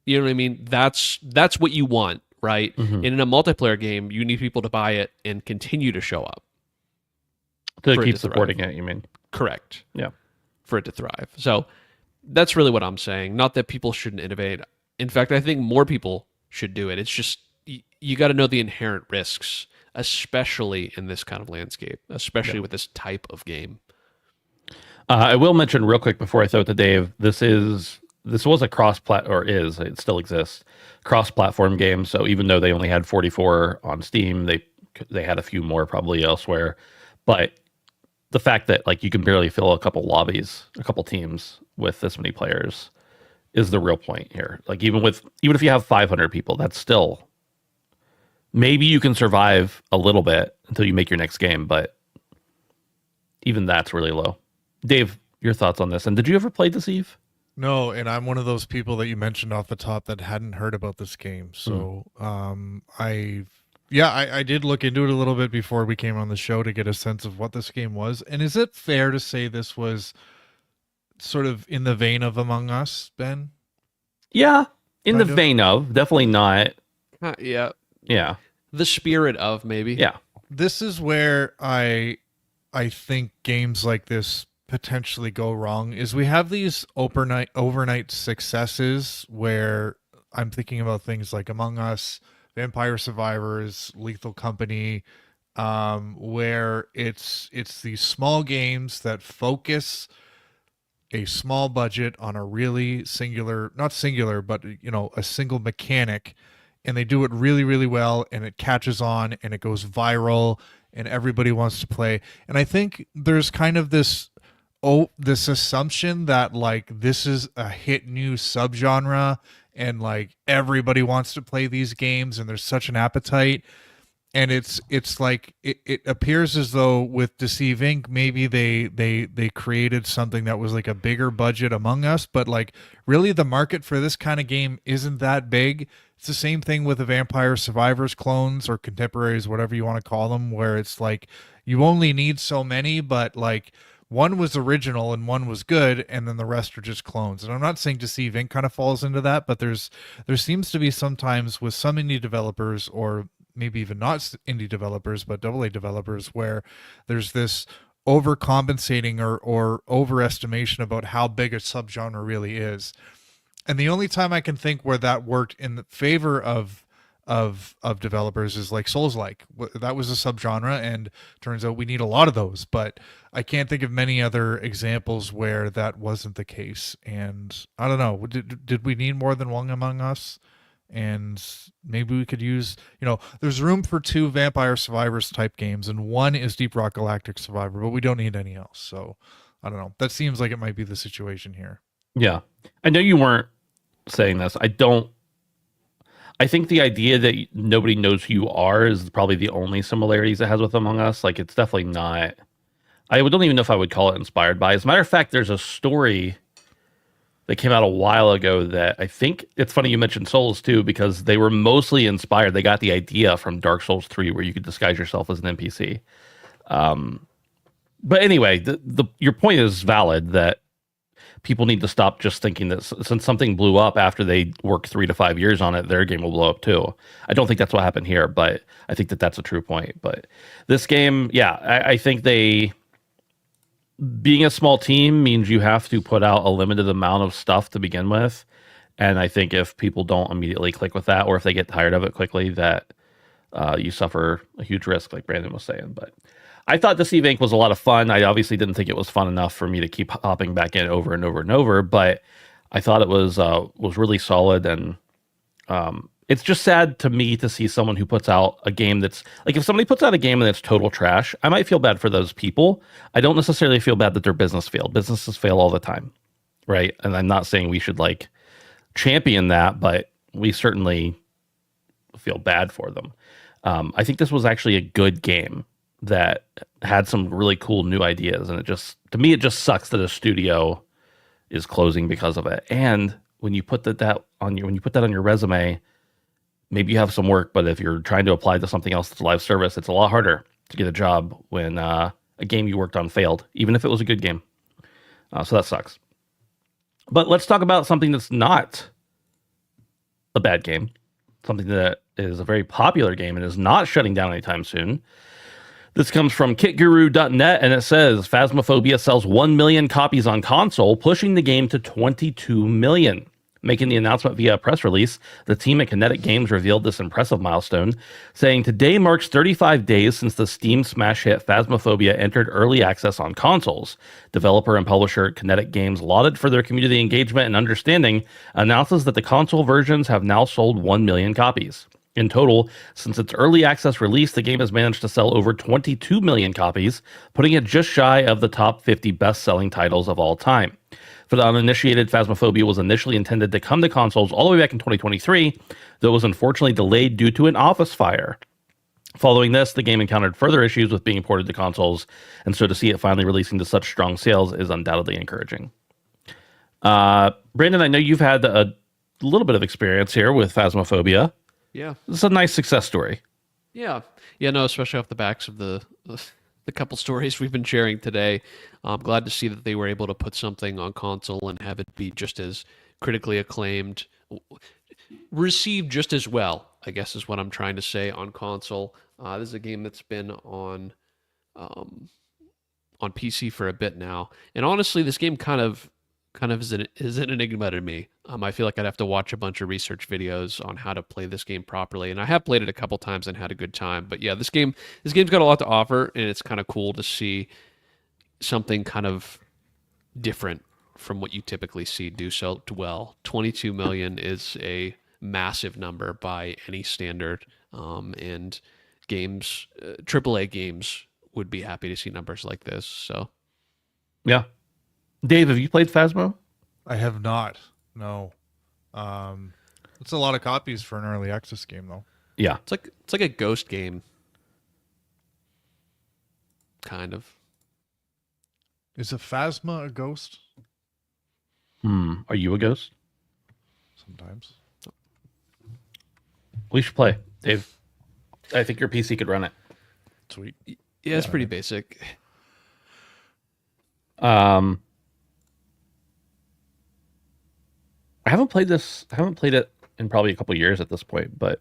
You know what I mean? That's what you want, right? And in a multiplayer game, you need people to buy it and continue to show up. To keep supporting it, you mean? Correct. Yeah. For it to thrive. So that's really what I'm saying. Not that people shouldn't innovate. In fact, I think more people should do it. It's just, you got to know the inherent risks, especially in this kind of landscape, especially with this type of game. I will mention real quick before I throw it to Dave, this was a it still exists, cross-platform game. So even though they only had 44 on Steam, they had a few more probably elsewhere. But the fact that like you can barely fill a couple lobbies, a couple teams with this many players is the real point here. Like even if you have 500 people, that's still, maybe you can survive a little bit until you make your next game, but even that's really low. Dave, your thoughts on this? And did you ever play this, Eve? No, and I'm one of those people that you mentioned off the top that hadn't heard about this game. So I did look into it a little bit before we came on the show to get a sense of what this game was. And is it fair to say this was sort of in the vein of Among Us, Ben? Yeah, in the vein of, definitely not. Yeah. Yeah. The spirit of, maybe. Yeah. This is where I think games like this potentially go wrong, is we have these overnight successes where I'm thinking about things like Among Us, Vampire Survivors, Lethal Company, where it's these small games that focus a small budget on a really not singular, but a single mechanic, and they do it really, really well, and it catches on and it goes viral and everybody wants to play. And I think there's kind of this assumption that like this is a hit new subgenre and like everybody wants to play these games and there's such an appetite. And it's like it appears as though with Deceive Inc. maybe they created something that was like a bigger budget Among Us, but like really the market for this kind of game isn't that big. It's the same thing with the Vampire Survivors clones or contemporaries, whatever you want to call them, where it's like you only need so many, but like one was original and one was good, and then the rest are just clones. And I'm not saying Deceive Inc. kind of falls into that, but there seems to be sometimes with some indie developers, or maybe even not indie developers, but AA developers, where there's this overcompensating or overestimation about how big a subgenre really is. And the only time I can think where that worked in the favor of developers is like Souls-like. That was a subgenre, and turns out we need a lot of those, but I can't think of many other examples where that wasn't the case. And I don't know, did we need more than one Among Us? And maybe we could use, there's room for 2 Vampire Survivors type games, and one is Deep Rock Galactic Survivor, but we don't need any else. So I don't know. That seems like it might be the situation here. Yeah. I know you weren't saying this. I think the idea that nobody knows who you are is probably the only similarities it has with Among Us. Like, it's definitely not, I don't even know if I would call it inspired by. As a matter of fact, there's a story that came out a while ago that I think, it's funny you mentioned Souls too, because they were mostly inspired. They got the idea from Dark Souls 3, where you could disguise yourself as an NPC. But anyway, your point is valid that people need to stop just thinking that since something blew up after they worked 3 to 5 years on it, their game will blow up too. I don't think that's what happened here, but I think that that's a true point. But this game, yeah, I think being a small team means you have to put out a limited amount of stuff to begin with. And I think if people don't immediately click with that, or if they get tired of it quickly, that you suffer a huge risk, like Brandon was saying. But I thought Deceive Inc. was a lot of fun. I obviously didn't think it was fun enough for me to keep hopping back in over and over and over, but I thought it was really solid. And it's just sad to me to see someone who puts out a game that's like, if somebody puts out a game and it's total trash, I might feel bad for those people. I don't necessarily feel bad that their business failed. Businesses fail all the time, right? And I'm not saying we should like champion that, but we certainly feel bad for them. I think this was actually a good game that had some really cool new ideas, and to me it just sucks that a studio is closing because of it. And when you put that on your resume, maybe you have some work, but if you're trying to apply to something else that's a live service, it's a lot harder to get a job when a game you worked on failed, even if it was a good game. So that sucks. But let's talk about something that's not a bad game, something that is a very popular game and is not shutting down anytime soon. This comes from kitguru.net, and it says, Phasmophobia sells 1 million copies on console, pushing the game to 22 million. Making the announcement via a press release, the team at Kinetic Games revealed this impressive milestone, saying, today marks 35 days since the Steam smash hit Phasmophobia entered early access on consoles. Developer and publisher Kinetic Games, lauded for their community engagement and understanding, announces that the console versions have now sold 1 million copies. In total, since its early access release, the game has managed to sell over 22 million copies, putting it just shy of the top 50 best-selling titles of all time. For the uninitiated, Phasmophobia was initially intended to come to consoles all the way back in 2023, though it was unfortunately delayed due to an office fire. Following this, the game encountered further issues with being ported to consoles, and so to see it finally releasing to such strong sales is undoubtedly encouraging. Brandon, I know you've had a little bit of experience here with Phasmophobia. Yeah. This is a nice success story. Yeah. Yeah, no, especially off the backs of the couple stories we've been sharing today. I'm glad to see that they were able to put something on console and have it be just as critically acclaimed, received just as well, I guess is what I'm trying to say, on console. This is a game that's been on PC for a bit now. And honestly, this game kind of is an enigma to me. I feel like I'd have to watch a bunch of research videos on how to play this game properly, and I have played it a couple times and had a good time. But yeah, this game's got a lot to offer, and it's kind of cool to see something kind of different from what you typically see do so well. 22 million is a massive number by any standard, and games, AAA games, would be happy to see numbers like this. So, yeah. Dave, have you played Phasmo? I have not. No. It's a lot of copies for an early access game, though. Yeah, it's like a ghost game, kind of. Is a Phasma a ghost? Are you a ghost? Sometimes. We should play, Dave. I think your PC could run it. Sweet. Yeah, it's pretty basic. I haven't played it in probably a couple of years at this point, but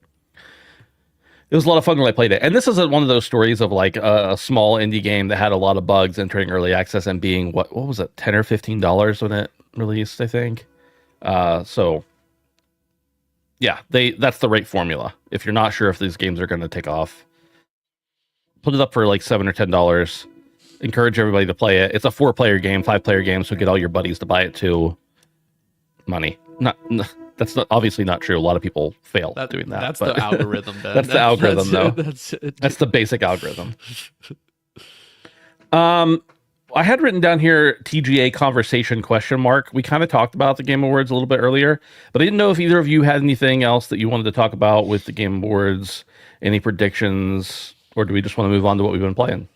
it was a lot of fun when I played it. And this is one of those stories of like a small indie game that had a lot of bugs entering early access and being what was it, $10 or $15 when it released, I think. So yeah, that's the right formula. If you're not sure if these games are going to take off, put it up for like $7 or $10. Encourage everybody to play it. It's a 4-player game, 5-player game, so get all your buddies to buy it too. Money. That's obviously not true. A lot of people fail doing that. That's the algorithm. Ben. That's the algorithm, though. That's the basic algorithm. I had written down here TGA conversation ? We kind of talked about the Game Awards a little bit earlier, but I didn't know if either of you had anything else that you wanted to talk about with the Game Awards, any predictions, or do we just want to move on to what we've been playing?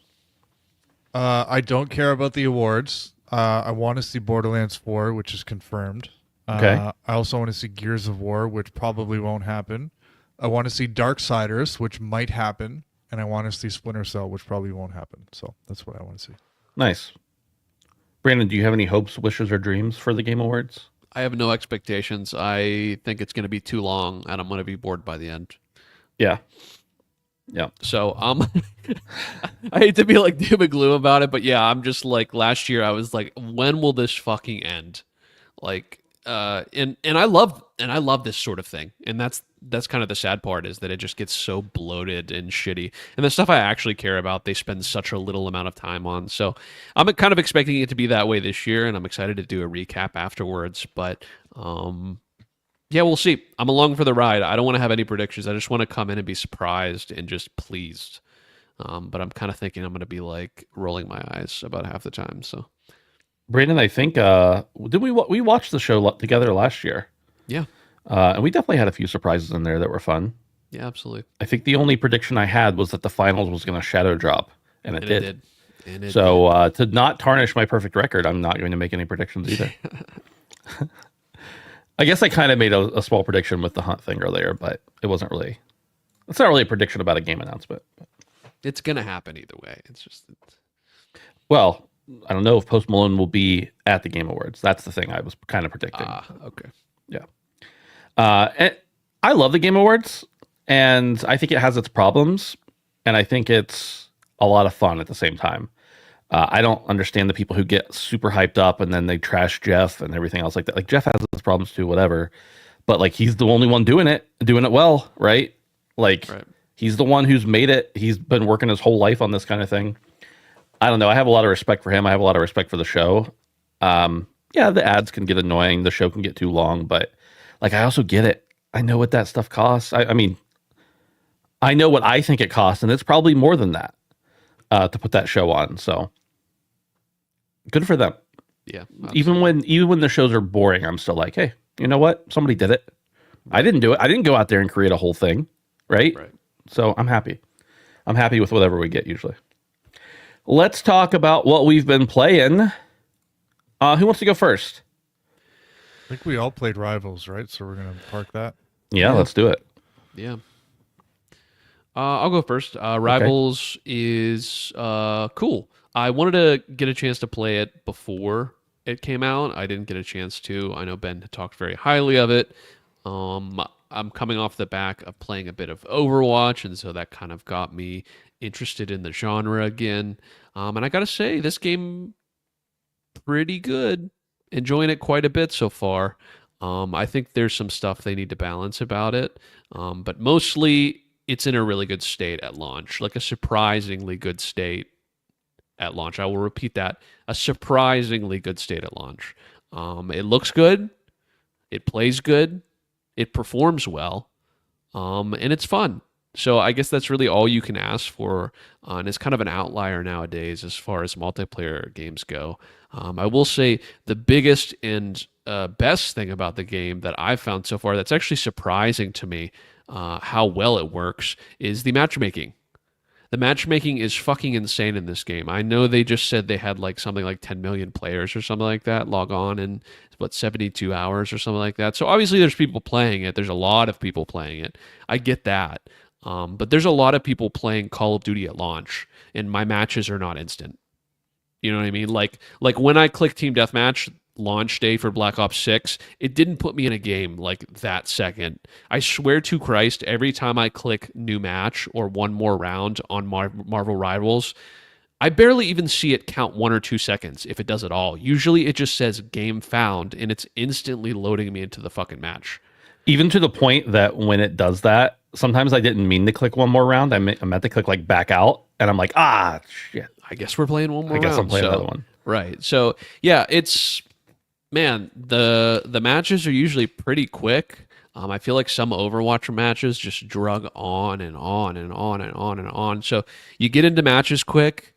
I don't care about the awards. I want to see Borderlands 4, which is confirmed. Okay. I also want to see Gears of War, which probably won't happen. I want to see Darksiders, which might happen. And I want to see Splinter Cell, which probably won't happen. So that's what I want to see. Nice. Brandon, do you have any hopes, wishes, or dreams for the Game Awards? I have no expectations. I think it's going to be too long, and I'm going to be bored by the end. Yeah. Yeah. So I hate to be like doom and gloom about it, but yeah, I'm just like last year I was like, when will this fucking end? Like, and I love this sort of thing, and that's kind of the sad part is that it just gets so bloated and shitty, and the stuff I actually care about they spend such a little amount of time on. So I'm kind of expecting it to be that way this year, and I'm excited to do a recap afterwards. But yeah, we'll see. I'm along for the ride. I don't want to have any predictions. I just want to come in and be surprised and just pleased. But I'm kind of thinking I'm going to be like rolling my eyes about half the time. So, Brandon, I think did we watched the show together last year? Yeah. And we definitely had a few surprises in there that were fun. Yeah, absolutely. I think the only prediction I had was that the finals was going to shadow drop, and it did. And it So to not tarnish my perfect record, I'm not going to make any predictions either. I guess I kind of made a small prediction with the Hunt thing earlier, but it wasn't really. It's not really a prediction about a game announcement. It's gonna happen either way. Well, I don't know if Post Malone will be at the Game Awards. That's the thing I was kind of predicting. Okay. Yeah. And I love the Game Awards, and I think it has its problems, and I think it's a lot of fun at the same time. I don't understand the people who get super hyped up and then they trash Jeff and everything else like that. Like Jeff has his problems too, whatever. But like he's the only one doing it well, right? Like he's the one who's made it. He's been working his whole life on this kind of thing. I don't know. I have a lot of respect for him. I have a lot of respect for the show. Yeah, the ads can get annoying. The show can get too long, but like I also get it. I know what that stuff costs. I mean, I know what I think it costs, and it's probably more than that to put that show on. So good for them. Yeah. Absolutely. Even when the shows are boring, I'm still like, hey, you know what? Somebody did it. I didn't do it. I didn't go out there and create a whole thing, right? So I'm happy. I'm happy with whatever we get usually. Let's talk about what we've been playing. Who wants to go first? I think we all played Rivals, right? So we're gonna park that. Yeah, let's do it. Yeah. I'll go first. Rivals is cool. I wanted to get a chance to play it before it came out. I didn't get a chance to. I know Ben had talked very highly of it. I'm coming off the back of playing a bit of Overwatch, and so that kind of got me interested in the genre again. And I gotta say, this game pretty good. Enjoying it quite a bit so far. I think there's some stuff they need to balance about it, but mostly it's in a really good state at launch, like a surprisingly good state at launch. I will repeat that, a surprisingly good state at launch. It looks good, it plays good, it performs well, and it's fun. So I guess that's really all you can ask for, and it's kind of an outlier nowadays as far as multiplayer games go. I will say the biggest and best thing about the game that I've found so far that's actually surprising to me how well it works is the matchmaking. The matchmaking is fucking insane in this game. I know they just said they had like something like 10 million players or something like that log on in 72 hours or something like that. So obviously there's people playing it. There's a lot of people playing it. I get that. But there's a lot of people playing Call of Duty at launch, and my matches are not instant. You know what I mean? Like when I click Team Deathmatch launch day for Black Ops 6, it didn't put me in a game like that second. I swear to Christ, every time I click new match or one more round on Marvel Rivals, I barely even see it count 1 or 2 seconds if it does at all. Usually it just says game found and it's instantly loading me into the fucking match. Even to the point that when it does that, sometimes I didn't mean to click one more round. I meant to click like back out, and I'm like, shit. I guess we're playing one more round. I guess I'm playing another one. Right. So yeah, it's the matches are usually pretty quick. I feel like some Overwatch matches just drug on and on and on and on and on. So you get into matches quick.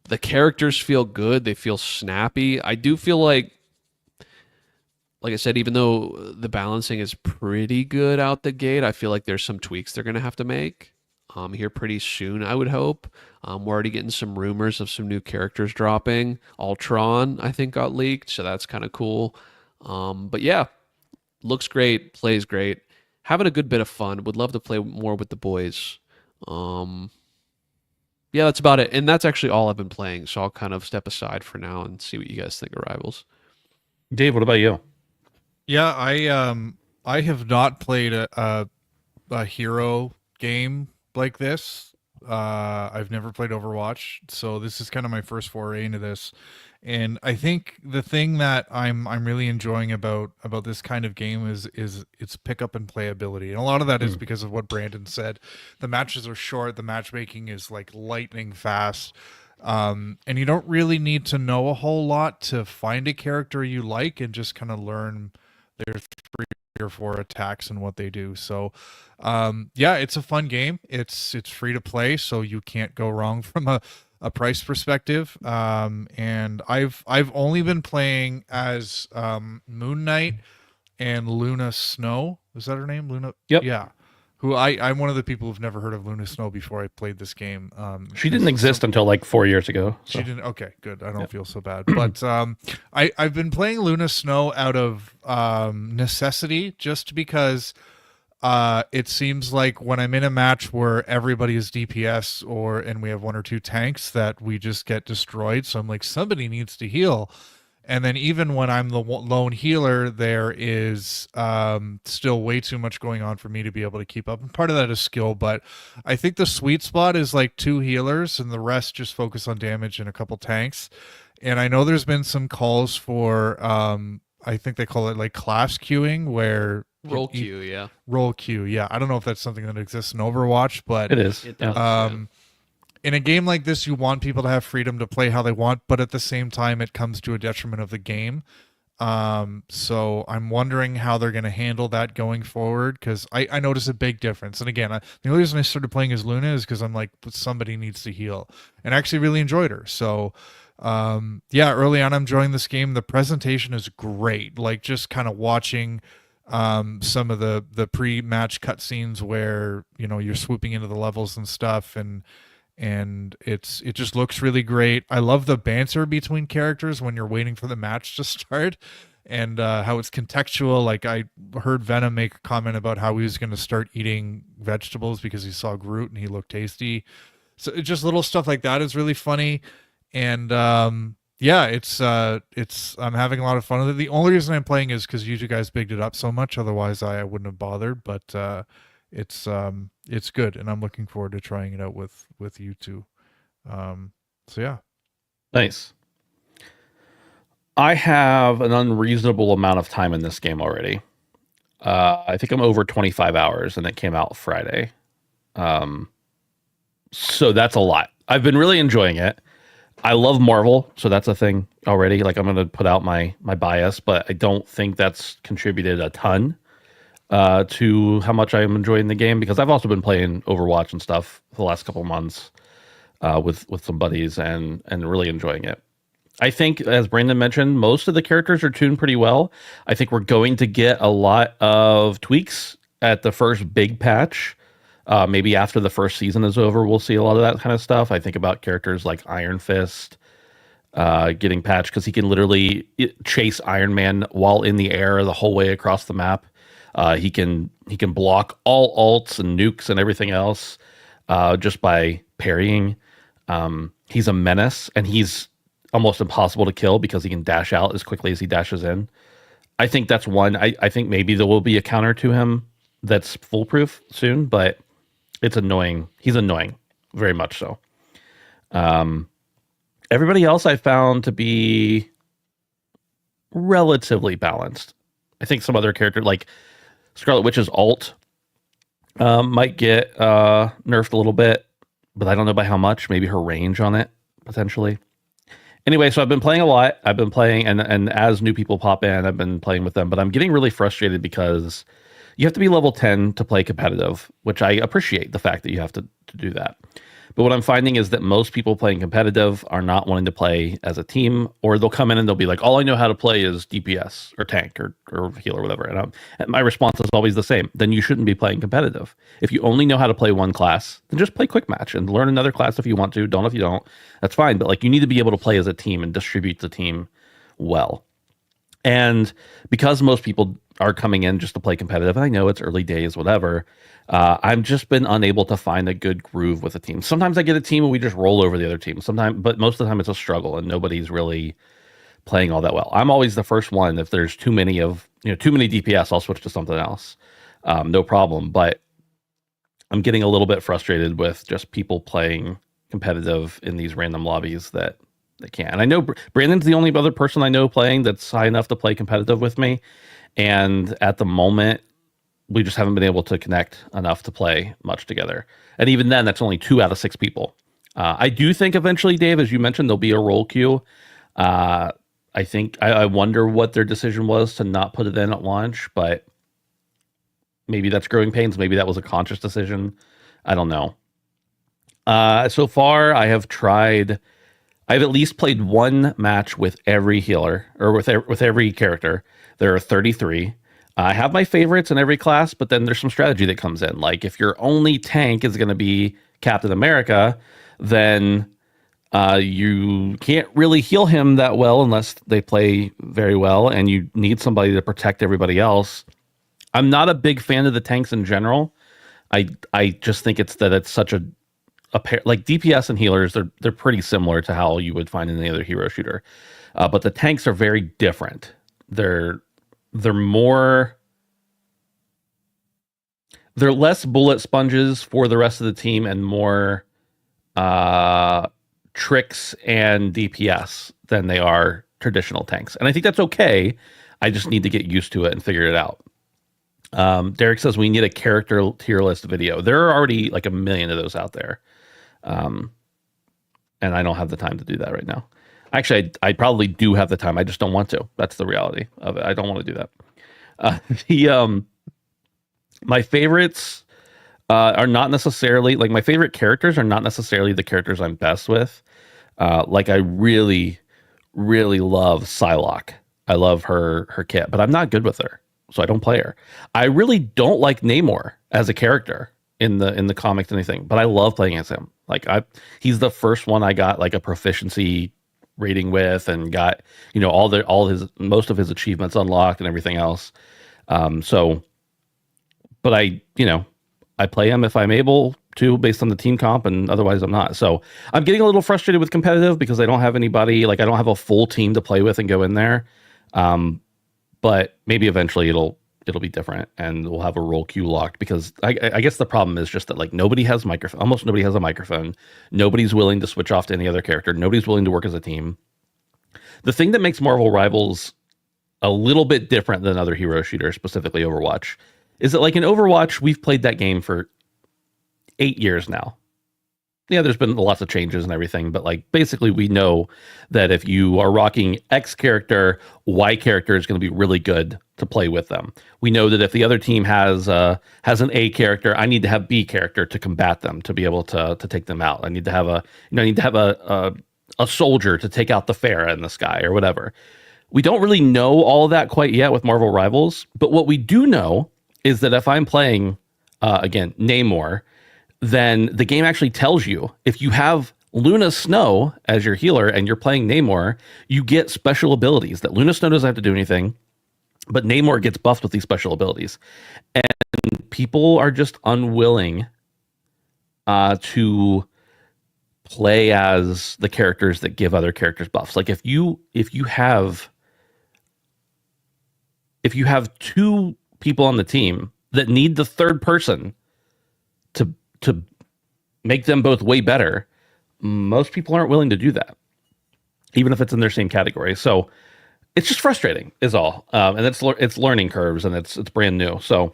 The characters feel good. They feel snappy. I do feel like I said, even though the balancing is pretty good out the gate, I feel like there's some tweaks they're going to have to make here pretty soon, I would hope. We're already getting some rumors of some new characters dropping. Ultron, I think, got leaked, so that's kind of cool. But yeah, looks great, plays great. Having a good bit of fun. Would love to play more with the boys. Yeah, that's about it. And that's actually all I've been playing. So I'll kind of step aside for now and see what you guys think of Rivals. Dave, what about you? Yeah, I have not played a hero game like this. I've never played Overwatch, so this is kind of my first foray into this. And I think the thing that I'm really enjoying about this kind of game is its pickup and playability. And a lot of that is because of what Brandon said. The matches are short, the matchmaking is like lightning fast. And you don't really need to know a whole lot to find a character you like and just kind of learn their 3 or 4 attacks and what they do. So yeah, it's a fun game. It's free to play, so you can't go wrong from a price perspective. And I've only been playing as Moon Knight and Luna Snow. Is that her name? Luna? Yep. Yeah. Who I'm one of the people who've never heard of Luna Snow before I played this game. She didn't exist until like 4 years ago. So. She didn't. Okay, good. I don't feel so bad. But I've been playing Luna Snow out of necessity, just because it seems like when I'm in a match where everybody is DPS and we have 1 or 2 tanks, that we just get destroyed. So I'm like, somebody needs to heal. And then even when I'm the lone healer, there is still way too much going on for me to be able to keep up. And part of that is skill, but I think the sweet spot is like 2 healers and the rest just focus on damage and a couple tanks. And I know there's been some calls for, I think they call it like class queuing, where Roll queue, yeah. Roll queue, yeah. I don't know if that's something that exists in Overwatch, but It is. It does, in a game like this, you want people to have freedom to play how they want, but at the same time, it comes to a detriment of the game. So I'm wondering how they're going to handle that going forward, because I notice a big difference. And again, the only reason I started playing as Luna is because I'm like, somebody needs to heal, and I actually really enjoyed her. So yeah, early on, I'm enjoying this game. The presentation is great. Like, just kind of watching some of the pre-match cutscenes where, you know, you're swooping into the levels and stuff, and it just looks really great. I love the banter between characters when you're waiting for the match to start, and how it's contextual. Like, I heard Venom make a comment about how he was going to start eating vegetables because he saw Groot and he looked tasty. So it's just little stuff like that is really funny. And yeah, it's I'm having a lot of fun with it. The only reason I'm playing is because you two guys bigged it up so much. Otherwise, I wouldn't have bothered. But it's good, and I'm looking forward to trying it out with you two. So yeah, Nice. I have an unreasonable amount of time in this game already. I think I'm over 25 hours, and it came out Friday. So that's a lot. I've been really enjoying it. I love Marvel, so that's a thing already. Like, I'm going to put out my bias, but I don't think that's contributed a ton to how much I'm enjoying the game, because I've also been playing Overwatch and stuff for the last couple of months with some buddies and really enjoying it. I think, as Brandon mentioned, most of the characters are tuned pretty well. I think we're going to get a lot of tweaks at the first big patch. Maybe after the first season is over, we'll see a lot of that kind of stuff. I think about characters like Iron Fist getting patched, because he can literally chase Iron Man while in the air the whole way across the map. He can block all ults and nukes and everything else just by parrying. He's a menace, and he's almost impossible to kill because he can dash out as quickly as he dashes in. I think that's one. I think maybe there will be a counter to him that's foolproof soon, but it's annoying. He's annoying, very much so. Everybody else I found to be relatively balanced. I think some other character like Scarlet Witch's ult might get nerfed a little bit, but I don't know by how much. Maybe her range on it, potentially. Anyway, so I've been playing a lot. I've been playing, and as new people pop in, I've been playing with them, but I'm getting really frustrated because you have to be level 10 to play competitive, which I appreciate the fact that you have to do that. But what I'm finding is that most people playing competitive are not wanting to play as a team, or they'll come in and they'll be like, all I know how to play is DPS or tank or heal or whatever. And my response is always the same. Then you shouldn't be playing competitive. If you only know how to play one class, then just play quick match and learn another class if you want to. Don't if you don't. That's fine. But like, you need to be able to play as a team and distribute the team well. And because most people are coming in just to play competitive. And I know it's early days, whatever. I've just been unable to find a good groove with a team. Sometimes I get a team and we just roll over the other team. Sometimes, but most of the time it's a struggle and nobody's really playing all that well. I'm always the first one. If there's too many DPS, I'll switch to something else. No problem. But I'm getting a little bit frustrated with just people playing competitive in these random lobbies that can't. And I know Brandon's the only other person I know playing that's high enough to play competitive with me. And at the moment, we just haven't been able to connect enough to play much together. And even then, that's only 2 out of 6 people. I do think eventually, Dave, as you mentioned, there'll be a role queue. I think I wonder what their decision was to not put it in at launch, but maybe that's growing pains. Maybe that was a conscious decision. I don't know. So far, I've at least played 1 match with every healer or with every character. There are 33. I have my favorites in every class, but then there's some strategy that comes in. Like if your only tank is going to be Captain America, then you can't really heal him that well unless they play very well, and you need somebody to protect everybody else. I'm not a big fan of the tanks in general. I just think it's such a pair, like DPS and healers, they're pretty similar to how you would find in any other hero shooter, but the tanks are very different. They're less bullet sponges for the rest of the team and more tricks and DPS than they are traditional tanks. And I think that's okay. I just need to get used to it and figure it out. Derek says we need a character tier list video. There are already like 1 million of those out there. And I don't have the time to do that right now. Actually, I probably do have the time. I just don't want to. That's the reality of it. I don't want to do that. My favorites are not necessarily like my favorite characters are not necessarily the characters I'm best with. Like I really, really love Psylocke. I love her kit, but I'm not good with her, so I don't play her. I really don't like Namor as a character in the comics or anything, but I love playing as him. Like he's the first one I got like a proficiency rating with and got, most of his achievements unlocked and everything else. But I play him if I'm able to based on the team comp, and otherwise I'm not. So I'm getting a little frustrated with competitive because I don't have anybody, like I don't have a full team to play with and go in there. But maybe eventually it'll be different and we'll have a role queue locked, because I guess the problem is just that like nobody has microphone. Almost nobody has a microphone. Nobody's willing to switch off to any other character. Nobody's willing to work as a team. The thing that makes Marvel Rivals a little bit different than other hero shooters, specifically Overwatch, is that like in Overwatch, we've played that game for 8 years now. Yeah, there's been lots of changes and everything, but like basically we know that if you are rocking X character, Y character is going to be really good to play with them. We know that if the other team has an A character, I need to have B character to combat them, to be able to take them out. I need to have a soldier to take out the Pharah in the sky or whatever. We don't really know all of that quite yet with Marvel Rivals, but what we do know is that if I'm playing again Namor, then the game actually tells you if you have Luna Snow as your healer and you're playing Namor, you get special abilities that Luna Snow doesn't have to do anything, but Namor gets buffed with these special abilities. And people are just unwilling to play as the characters that give other characters buffs. Like if you have 2 people on the team that need the third person to make them both way better, most people aren't willing to do that, even if it's in their same category. So it's just frustrating is all. And it's learning curves and it's brand new. So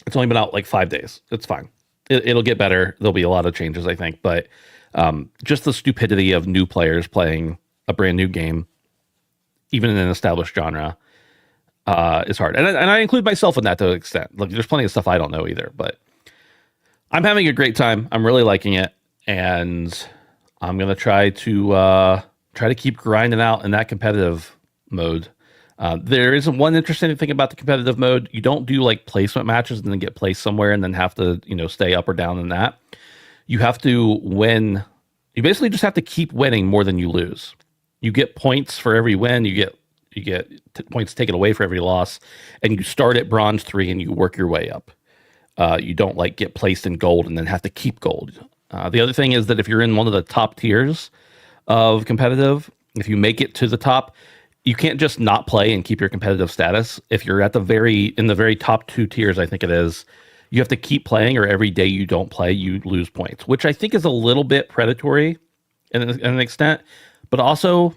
it's only been out like 5 days. It's fine. It'll get better. There'll be a lot of changes, I think. But just the stupidity of new players playing a brand new game, even in an established genre, is hard. And I include myself in that to an extent. Look, there's plenty of stuff I don't know either, but I'm having a great time. I'm really liking it, and I'm gonna try to keep grinding out in that competitive mode. There is one interesting thing about the competitive mode. You don't do like placement matches and then get placed somewhere and then have to stay up or down in that. You have to win. You basically just have to keep winning more than you lose. You get points for every win. You You get points taken away for every loss, and you start at bronze 3 and you work your way up. You don't like get placed in gold and then have to keep gold. The other thing is that if you're in one of the top tiers of competitive, if you make it to the top, you can't just not play and keep your competitive status. If you're at in the very top 2 tiers, I think it is, you have to keep playing, or every day you don't play, you lose points, which I think is a little bit predatory in an extent, but also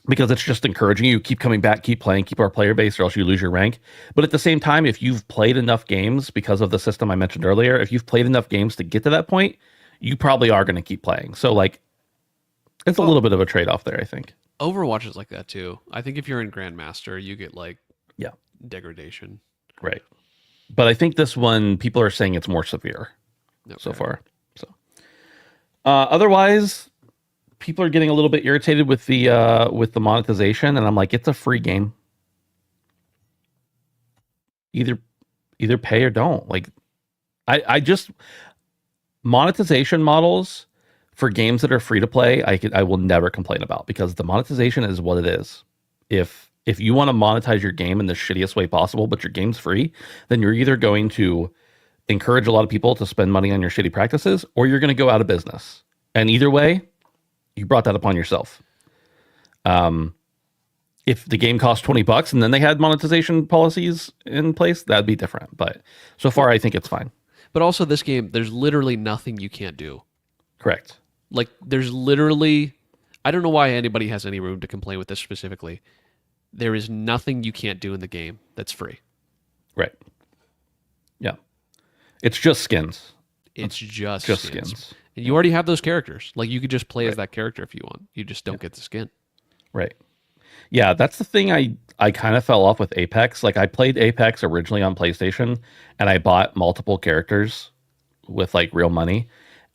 because it's just encouraging you keep coming back, keep playing, keep our player base, or else you lose your rank. But at the same time, if you've played enough games, because of the system I mentioned earlier, if you've played enough games to get to that point, you probably are going to keep playing. So like, it's a little bit of a trade-off there, I think. Overwatch is like that too. I think if you're in Grandmaster, you get like degradation. Right. But I think this one, people are saying it's more severe so far. So otherwise, people are getting a little bit irritated with the monetization, and I'm like, it's a free game. Either pay or don't. Like, I just monetization models for games that are free to play, I will never complain about, because the monetization is what it is. If you want to monetize your game in the shittiest way possible, but your game's free, then you're either going to encourage a lot of people to spend money on your shitty practices, or you're going to go out of business. And either way, you brought that upon yourself. If the game cost $20 and then they had monetization policies in place, that'd be different. But so far, I think it's fine. But also, this game, there's literally nothing you can't do. Correct. Like, there's literally, I don't know why anybody has any room to complain with this specifically. There is nothing you can't do in the game that's free. Right. Yeah. It's just skins. It's just skins. And you already have those characters. Like, you could just play as that character if you want. You just don't get the skin. Right. Yeah, that's the thing I kind of fell off with Apex. Like, I played Apex originally on PlayStation, and I bought multiple characters with like real money.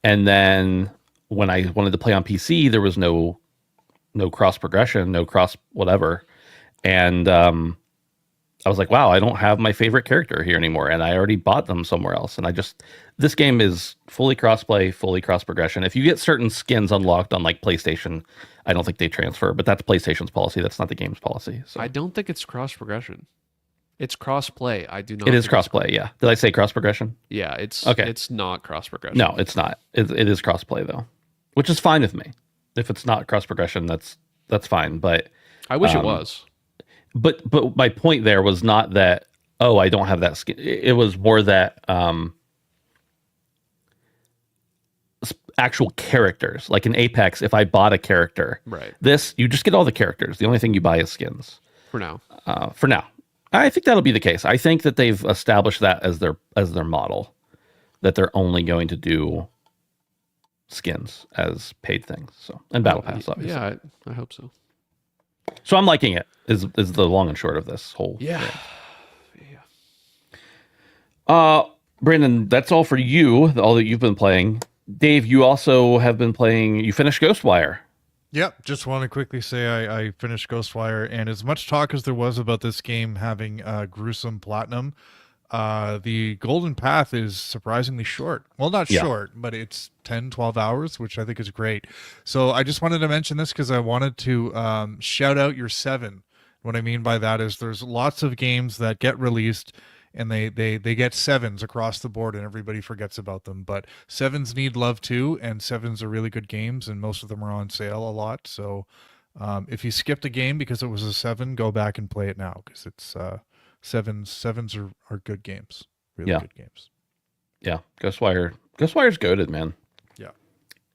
And then when I wanted to play on PC, there was no cross progression, no cross whatever. And I was like, wow, I don't have my favorite character here anymore. And I already bought them somewhere else. And this game is fully crossplay, fully cross progression. If you get certain skins unlocked on like PlayStation, I don't think they transfer, but that's PlayStation's policy. That's not the game's policy. So. I don't think it's cross progression. It's cross play. I do not. It is cross play. Yeah. Did I say cross progression? Yeah. It's okay. It's not cross progression. No, it's not. It is cross play though, which is fine with me. If it's not cross progression, that's fine. But I wish it was. But my point there was not that, oh, I don't have that skin. It was more that actual characters, like in Apex, if I bought a character, right? This, you just get all the characters. The only thing you buy is skins. For now. For now. I think that'll be the case. I think that they've established that as their model, that they're only going to do skins as paid things. So, and battle pass, obviously. Yeah, I hope so. So I'm liking it. Is the long and short of this whole thing. Brandon, that's all for you. All that you've been playing. Dave, you also have been playing. You finished Ghostwire. Yep, just want to quickly say I finished Ghostwire, and as much talk as there was about this game having gruesome platinum, the Golden Path is surprisingly short. Well, not short, but it's 10, 12 hours, which I think is great. So I just wanted to mention this because I wanted to shout out your 7. What I mean by that is there's lots of games that get released and they get 7s across the board and everybody forgets about them. But 7s need love too, and 7s are really good games, and most of them are on sale a lot. So if you skipped a game because it was a 7, go back and play it now, because it's 7s are good games. Really good games. Yeah. Ghostwire's goated, man. Yeah.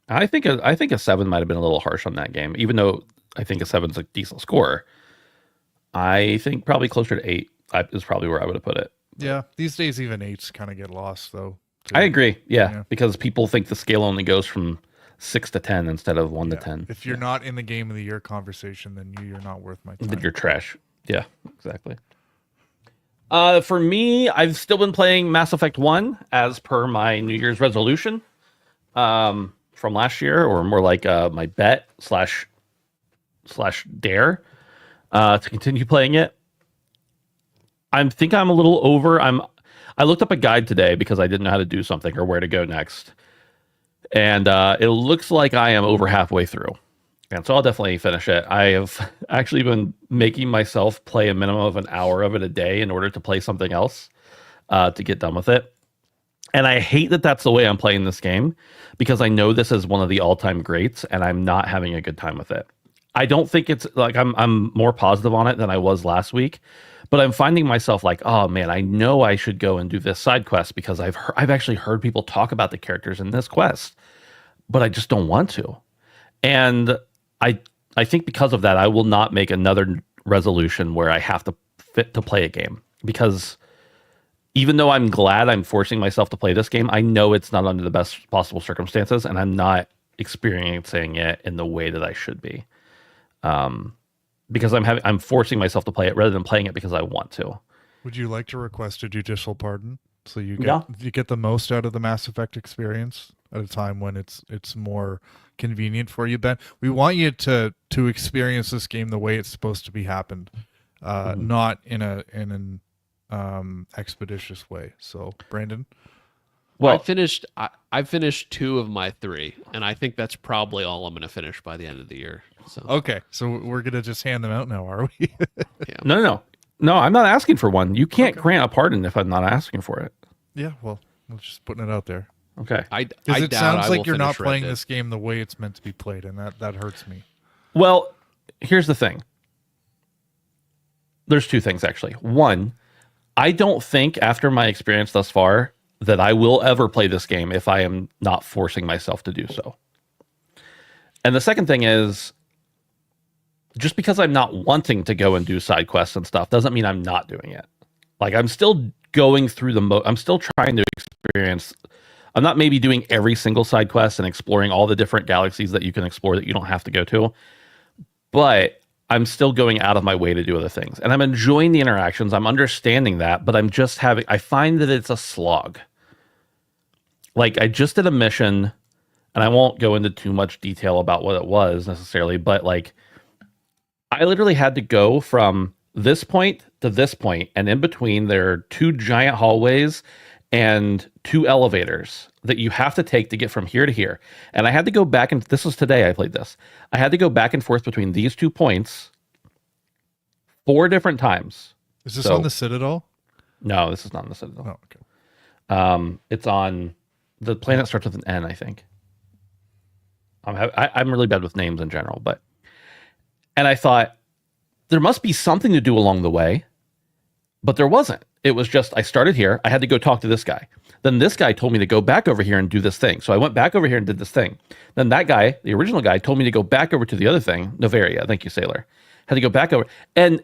I think a 7 might have been a little harsh on that game, even though I think a 7's a decent score. I think probably closer to 8 is probably where I would have put it. Yeah, these days even 8s kind of get lost though. Too. I agree. Yeah, because people think the scale only goes from 6 to 10 instead of 1 to 10. If you're not in the game of the year conversation, then you're not worth my time. Then you're trash. Yeah, exactly. For me, I've still been playing Mass Effect 1 as per my New Year's resolution from last year, or more like my bet slash dare to continue playing it. I think I'm a little over. I looked up a guide today because I didn't know how to do something or where to go next. And it looks like I am over halfway through. And so I'll definitely finish it. I have actually been making myself play a minimum of an hour of it a day in order to play something else to get done with it. And I hate that that's the way I'm playing this game because I know this is one of the all-time greats and I'm not having a good time with it. I don't think it's like I'm more positive on it than I was last week, but I'm finding myself like, oh man, I know I should go and do this side quest because I've actually heard people talk about the characters in this quest, but I just don't want to. And I think because of that, I will not make another resolution where I have to fit to play a game because even though I'm glad I'm forcing myself to play this game, I know it's not under the best possible circumstances and I'm not experiencing it in the way that I should be. Because I'm forcing myself to play it rather than playing it because I want to. Would you like to request a judicial pardon so you Yeah. get the most out of the Mass Effect experience at a time when it's more convenient for you, Ben? We want you to experience this game the way it's supposed to be happened, not in an expeditious way. So, Brandon? Well, I finished 2 of my 3, and I think that's probably all I'm going to finish by the end of the year. So Okay, so we're gonna just hand them out now, are we? yeah. No, I'm not asking for one. You can't grant a pardon if I'm not asking for it. Yeah, well, we're just putting it out there. Okay. Because it sounds like you're not playing this game the way it's meant to be played, and that hurts me. Well, here's the thing. There's 2 things, actually. One, I don't think after my experience thus far that I will ever play this game if I am not forcing myself to do so. And the second thing is, just because I'm not wanting to go and do side quests and stuff doesn't mean I'm not doing it. Like, I'm still going through I'm still trying to experience. I'm not maybe doing every single side quest and exploring all the different galaxies that you can explore that you don't have to go to, but I'm still going out of my way to do other things. And I'm enjoying the interactions. I'm understanding that, but I find that it's a slog. Like, I just did a mission, and I won't go into too much detail about what it was necessarily, but like, I literally had to go from this point to this point, and in between there are 2 giant hallways and 2 elevators that you have to take to get from here to here. And I had to go back, and this was today I played this. I had to go back and forth between these 2 points 4 different times. Is this on the Citadel? No, this is not on the Citadel. Oh, okay. It's on the planet starts with an N, I think. I'm really bad with names in general, and I thought there must be something to do along the way, but there wasn't. It was just, I started here. I had to go talk to this guy. Then this guy told me to go back over here and do this thing. So I went back over here and did this thing. Then that guy, the original guy, told me to go back over to the other thing. Novaria. Thank you, Sailor. Had to go back over. And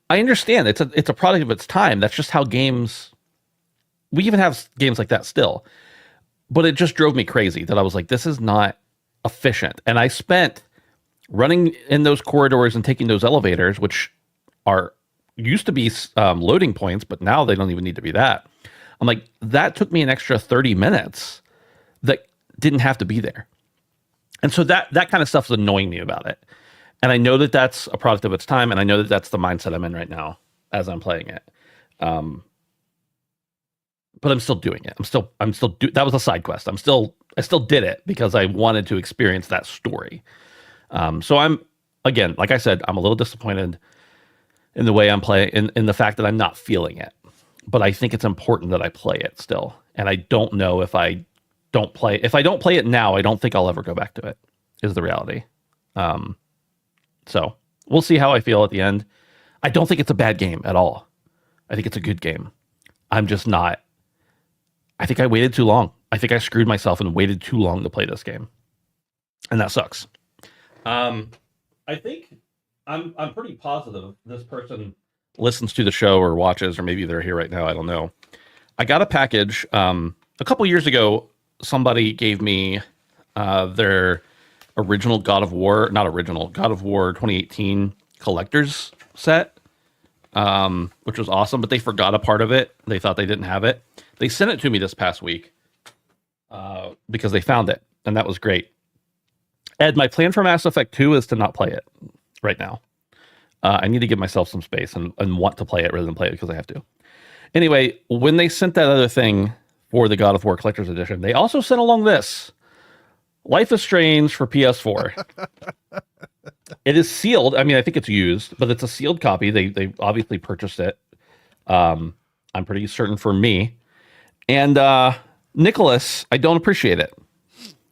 I understand it's a product of its time. That's just how we even have games like that still. But it just drove me crazy that I was like, this is not efficient. And I spent running in those corridors and taking those elevators, which used to be loading points, but now they don't even need to be that. I'm like, that took me an extra 30 minutes that didn't have to be there. And so that kind of stuff is annoying me about it. And I know that that's a product of its time, and I know that that's the mindset I'm in right now as I'm playing it. But I'm still doing it. That was a side quest. I still did it because I wanted to experience that story. So I'm, again, like I said, I'm a little disappointed in the way I'm playing, in the fact that I'm not feeling it. But I think it's important that I play it still. And I don't know if I don't play it now, I don't think I'll ever go back to it, is the reality. So we'll see how I feel at the end. I don't think it's a bad game at all. I think it's a good game. I'm just not. I think I waited too long. I think I screwed myself and waited too long to play this game. And that sucks. I think I'm pretty positive this person listens to the show or watches, or maybe they're here right now. I don't know. I got a package. A couple years ago, somebody gave me their original God of War 2018 collector's set, which was awesome, but they forgot a part of it. They thought they didn't have it. They sent it to me this past week because they found it, and that was great. Ed, my plan for Mass Effect 2 is to not play it right now. I need to give myself some space and want to play it rather than play it because I have to. Anyway, when they sent that other thing for the God of War Collector's Edition, they also sent along this. Life is Strange for PS4. It is sealed. I mean, I think it's used, but it's a sealed copy. They obviously purchased it. I'm pretty certain for me. And Nicholas, I don't appreciate it.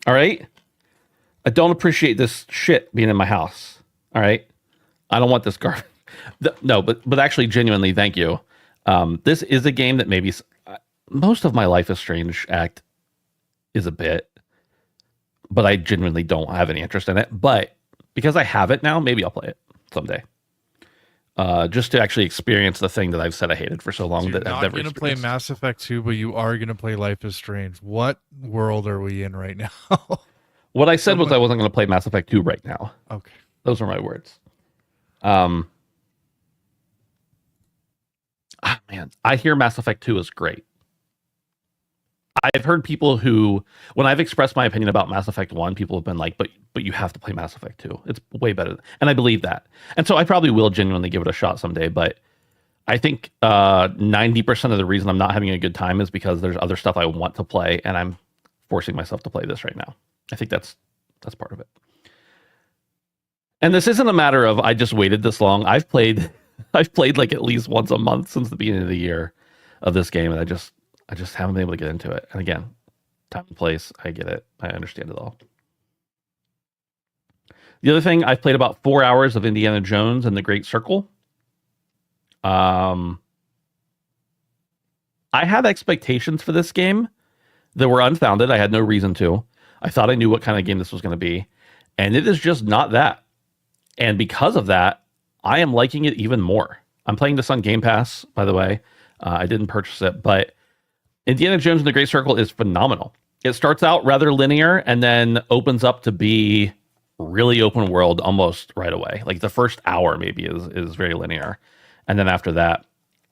All right? I don't appreciate this shit being in my house. All right? I don't want this garbage. No, but actually, genuinely, thank you. This is a game that maybe most of my Life is Strange act is a bit, but I genuinely don't have any interest in it. But because I have it now, maybe I'll play it someday. Just to actually experience the thing that I've said I hated for so long. So that I've never going to play Mass Effect 2, but you are going to play Life is Strange. What world are we in right now? What I said was I wasn't going to play Mass Effect 2 right now. Okay. Those are my words. Man, I hear Mass Effect 2 is great. I've heard people who, when I've expressed my opinion about Mass Effect 1, people have been like, but you have to play Mass Effect 2. It's way better. And I believe that. And so I probably will genuinely give it a shot someday, but I think 90% of the reason I'm not having a good time is because there's other stuff I want to play, and I'm forcing myself to play this right now. I think that's part of it. And this isn't a matter of I just waited this long. I've played like at least once a month since the beginning of the year of this game, and I just haven't been able to get into it. And again, time and place, I get it. I understand it all. The other thing, I've played about 4 hours of Indiana Jones and the Great Circle. I had expectations for this game that were unfounded. I had no reason to. I thought I knew what kind of game this was going to be, and it is just not that. And because of that, I am liking it even more. I'm playing this on Game Pass, by the way. I didn't purchase it, but Indiana Jones and the Great Circle is phenomenal. It starts out rather linear and then opens up to be really open world almost right away. Like the first hour maybe is very linear. And then after that,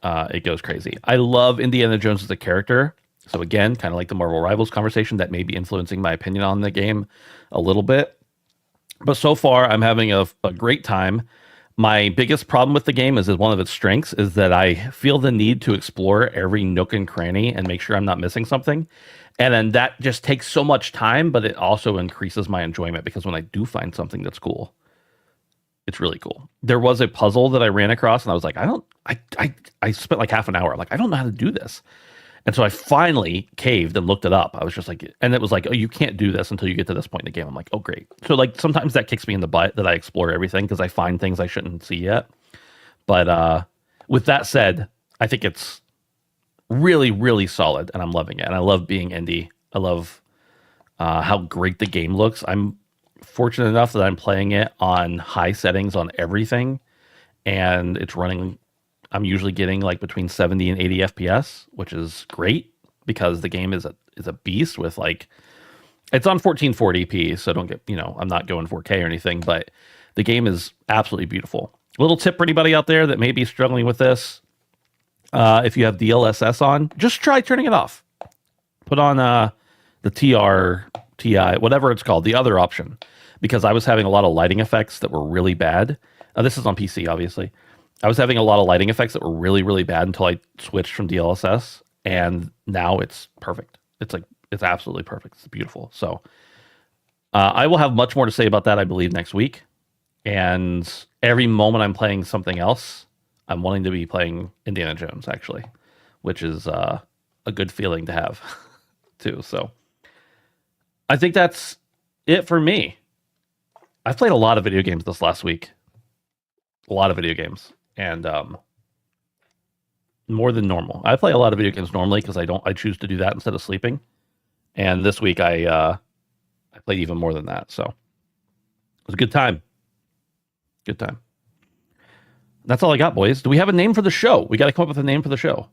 it goes crazy. I love Indiana Jones as a character. So again, kind of like the Marvel Rivals conversation, that may be influencing my opinion on the game a little bit. But so far, I'm having a great time. My biggest problem with the game is one of its strengths is that I feel the need to explore every nook and cranny and make sure I'm not missing something. And then that just takes so much time, but it also increases my enjoyment because when I do find something that's cool, it's really cool. There was a puzzle that I ran across and I was like, I spent like half an hour. I'm like, I don't know how to do this. And so I finally caved and looked it up. I was just like, and it was like, oh, you can't do this until you get to this point in the game. I'm like, oh, great. So like sometimes that kicks me in the butt that I explore everything because I find things I shouldn't see yet. But with that said, I think it's really, really solid and I'm loving it. And I love being indie. I love how great the game looks. I'm fortunate enough that I'm playing it on high settings on everything. And it's running, I'm usually getting like between 70 and 80 FPS, which is great because the game is a beast with like, it's on 1440p. So don't get, I'm not going 4K or anything, but the game is absolutely beautiful. Little tip for anybody out there that may be struggling with this. If you have DLSS on, just try turning it off. Put on the TI, whatever it's called, the other option, because I was having a lot of lighting effects that were really bad. This is on PC, obviously. I was having a lot of lighting effects that were really, really bad until I switched from DLSS, and now it's perfect. It's absolutely perfect. It's beautiful. So I will have much more to say about that, I believe, next week. And every moment I'm playing something else, I'm wanting to be playing Indiana Jones, actually, which is a good feeling to have, too. So I think that's it for me. I've played a lot of video games this last week. A lot of video games. And more than normal. I play a lot of video games normally because I choose to do that instead of sleeping. And this week I played even more than that. So it was a good time. Good time. That's all I got, boys. Do we have a name for the show? We got to come up with a name for the show.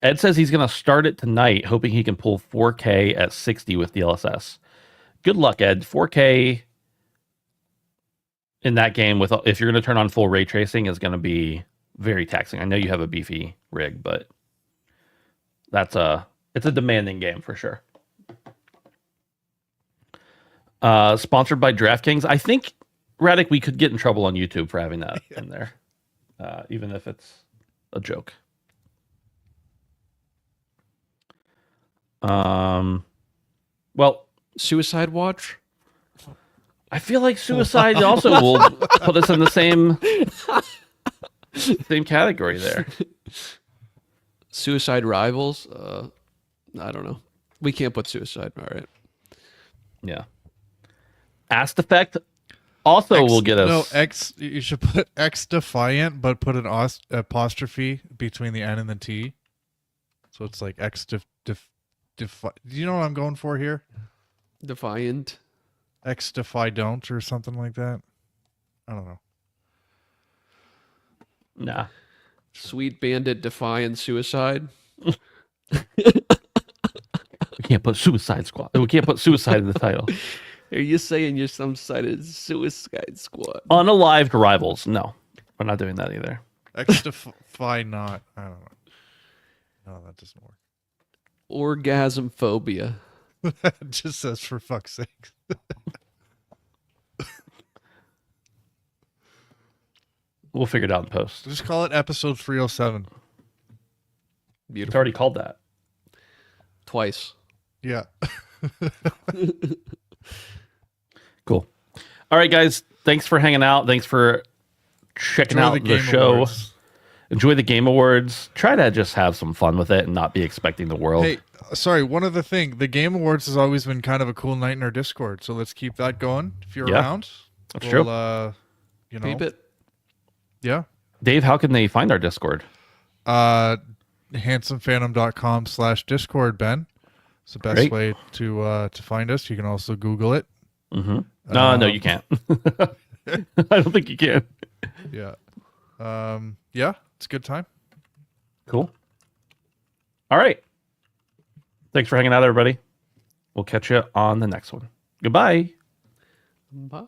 Ed says he's going to start it tonight, hoping he can pull 4K at 60 with DLSS. Good luck, Ed. 4K in that game, if you're going to turn on full ray tracing, is going to be very taxing. I know you have a beefy rig, but it's a demanding game for sure. Sponsored by DraftKings. I think, Radic, we could get in trouble on YouTube for having that in there, even if it's a joke. Well, Suicide Watch. I feel like suicide also will put us in the same category there. Suicide Rivals. I don't know. We can't put suicide. All right. Yeah. Ast Effect also will get us. No, X. You should put X Defiant, but put an apostrophe between the N and the T. So it's like X Do you know what I'm going for here? Defiant. X Defy Don't or something like that. I don't know. Nah. Sweet Bandit Defiant Suicide. We can't put Suicide Squad. We can't put suicide in the title. Are you saying you're some side of Suicide Squad? Unalived Rivals. No, we're not doing that either. X Defy Not. I don't know. No, that doesn't work. Orgasm Phobia. It just says for fuck's sake. We'll figure it out in post. Just call it episode 307. It's Beautiful. already called that. Twice. Yeah. Cool. All right, guys. Thanks for hanging out. Thanks for checking Enjoy out the Game show. Awards. Enjoy the Game Awards. Try to just have some fun with it and not be expecting the world. Hey, sorry, one other thing. The Game Awards has always been kind of a cool night in our Discord, so let's keep that going. If you're Yeah, around, that's true. You know, Peep it. yeah. Dave, how can they find our Discord? handsomephantom.com/Discord, Ben. It's the best Great. way to find us. You can also Google it. Mm-hmm. No, you can't. I don't think you can. Yeah. Yeah, it's a good time. Cool. All right. Thanks for hanging out, everybody. We'll catch you on the next one. Goodbye. Bye.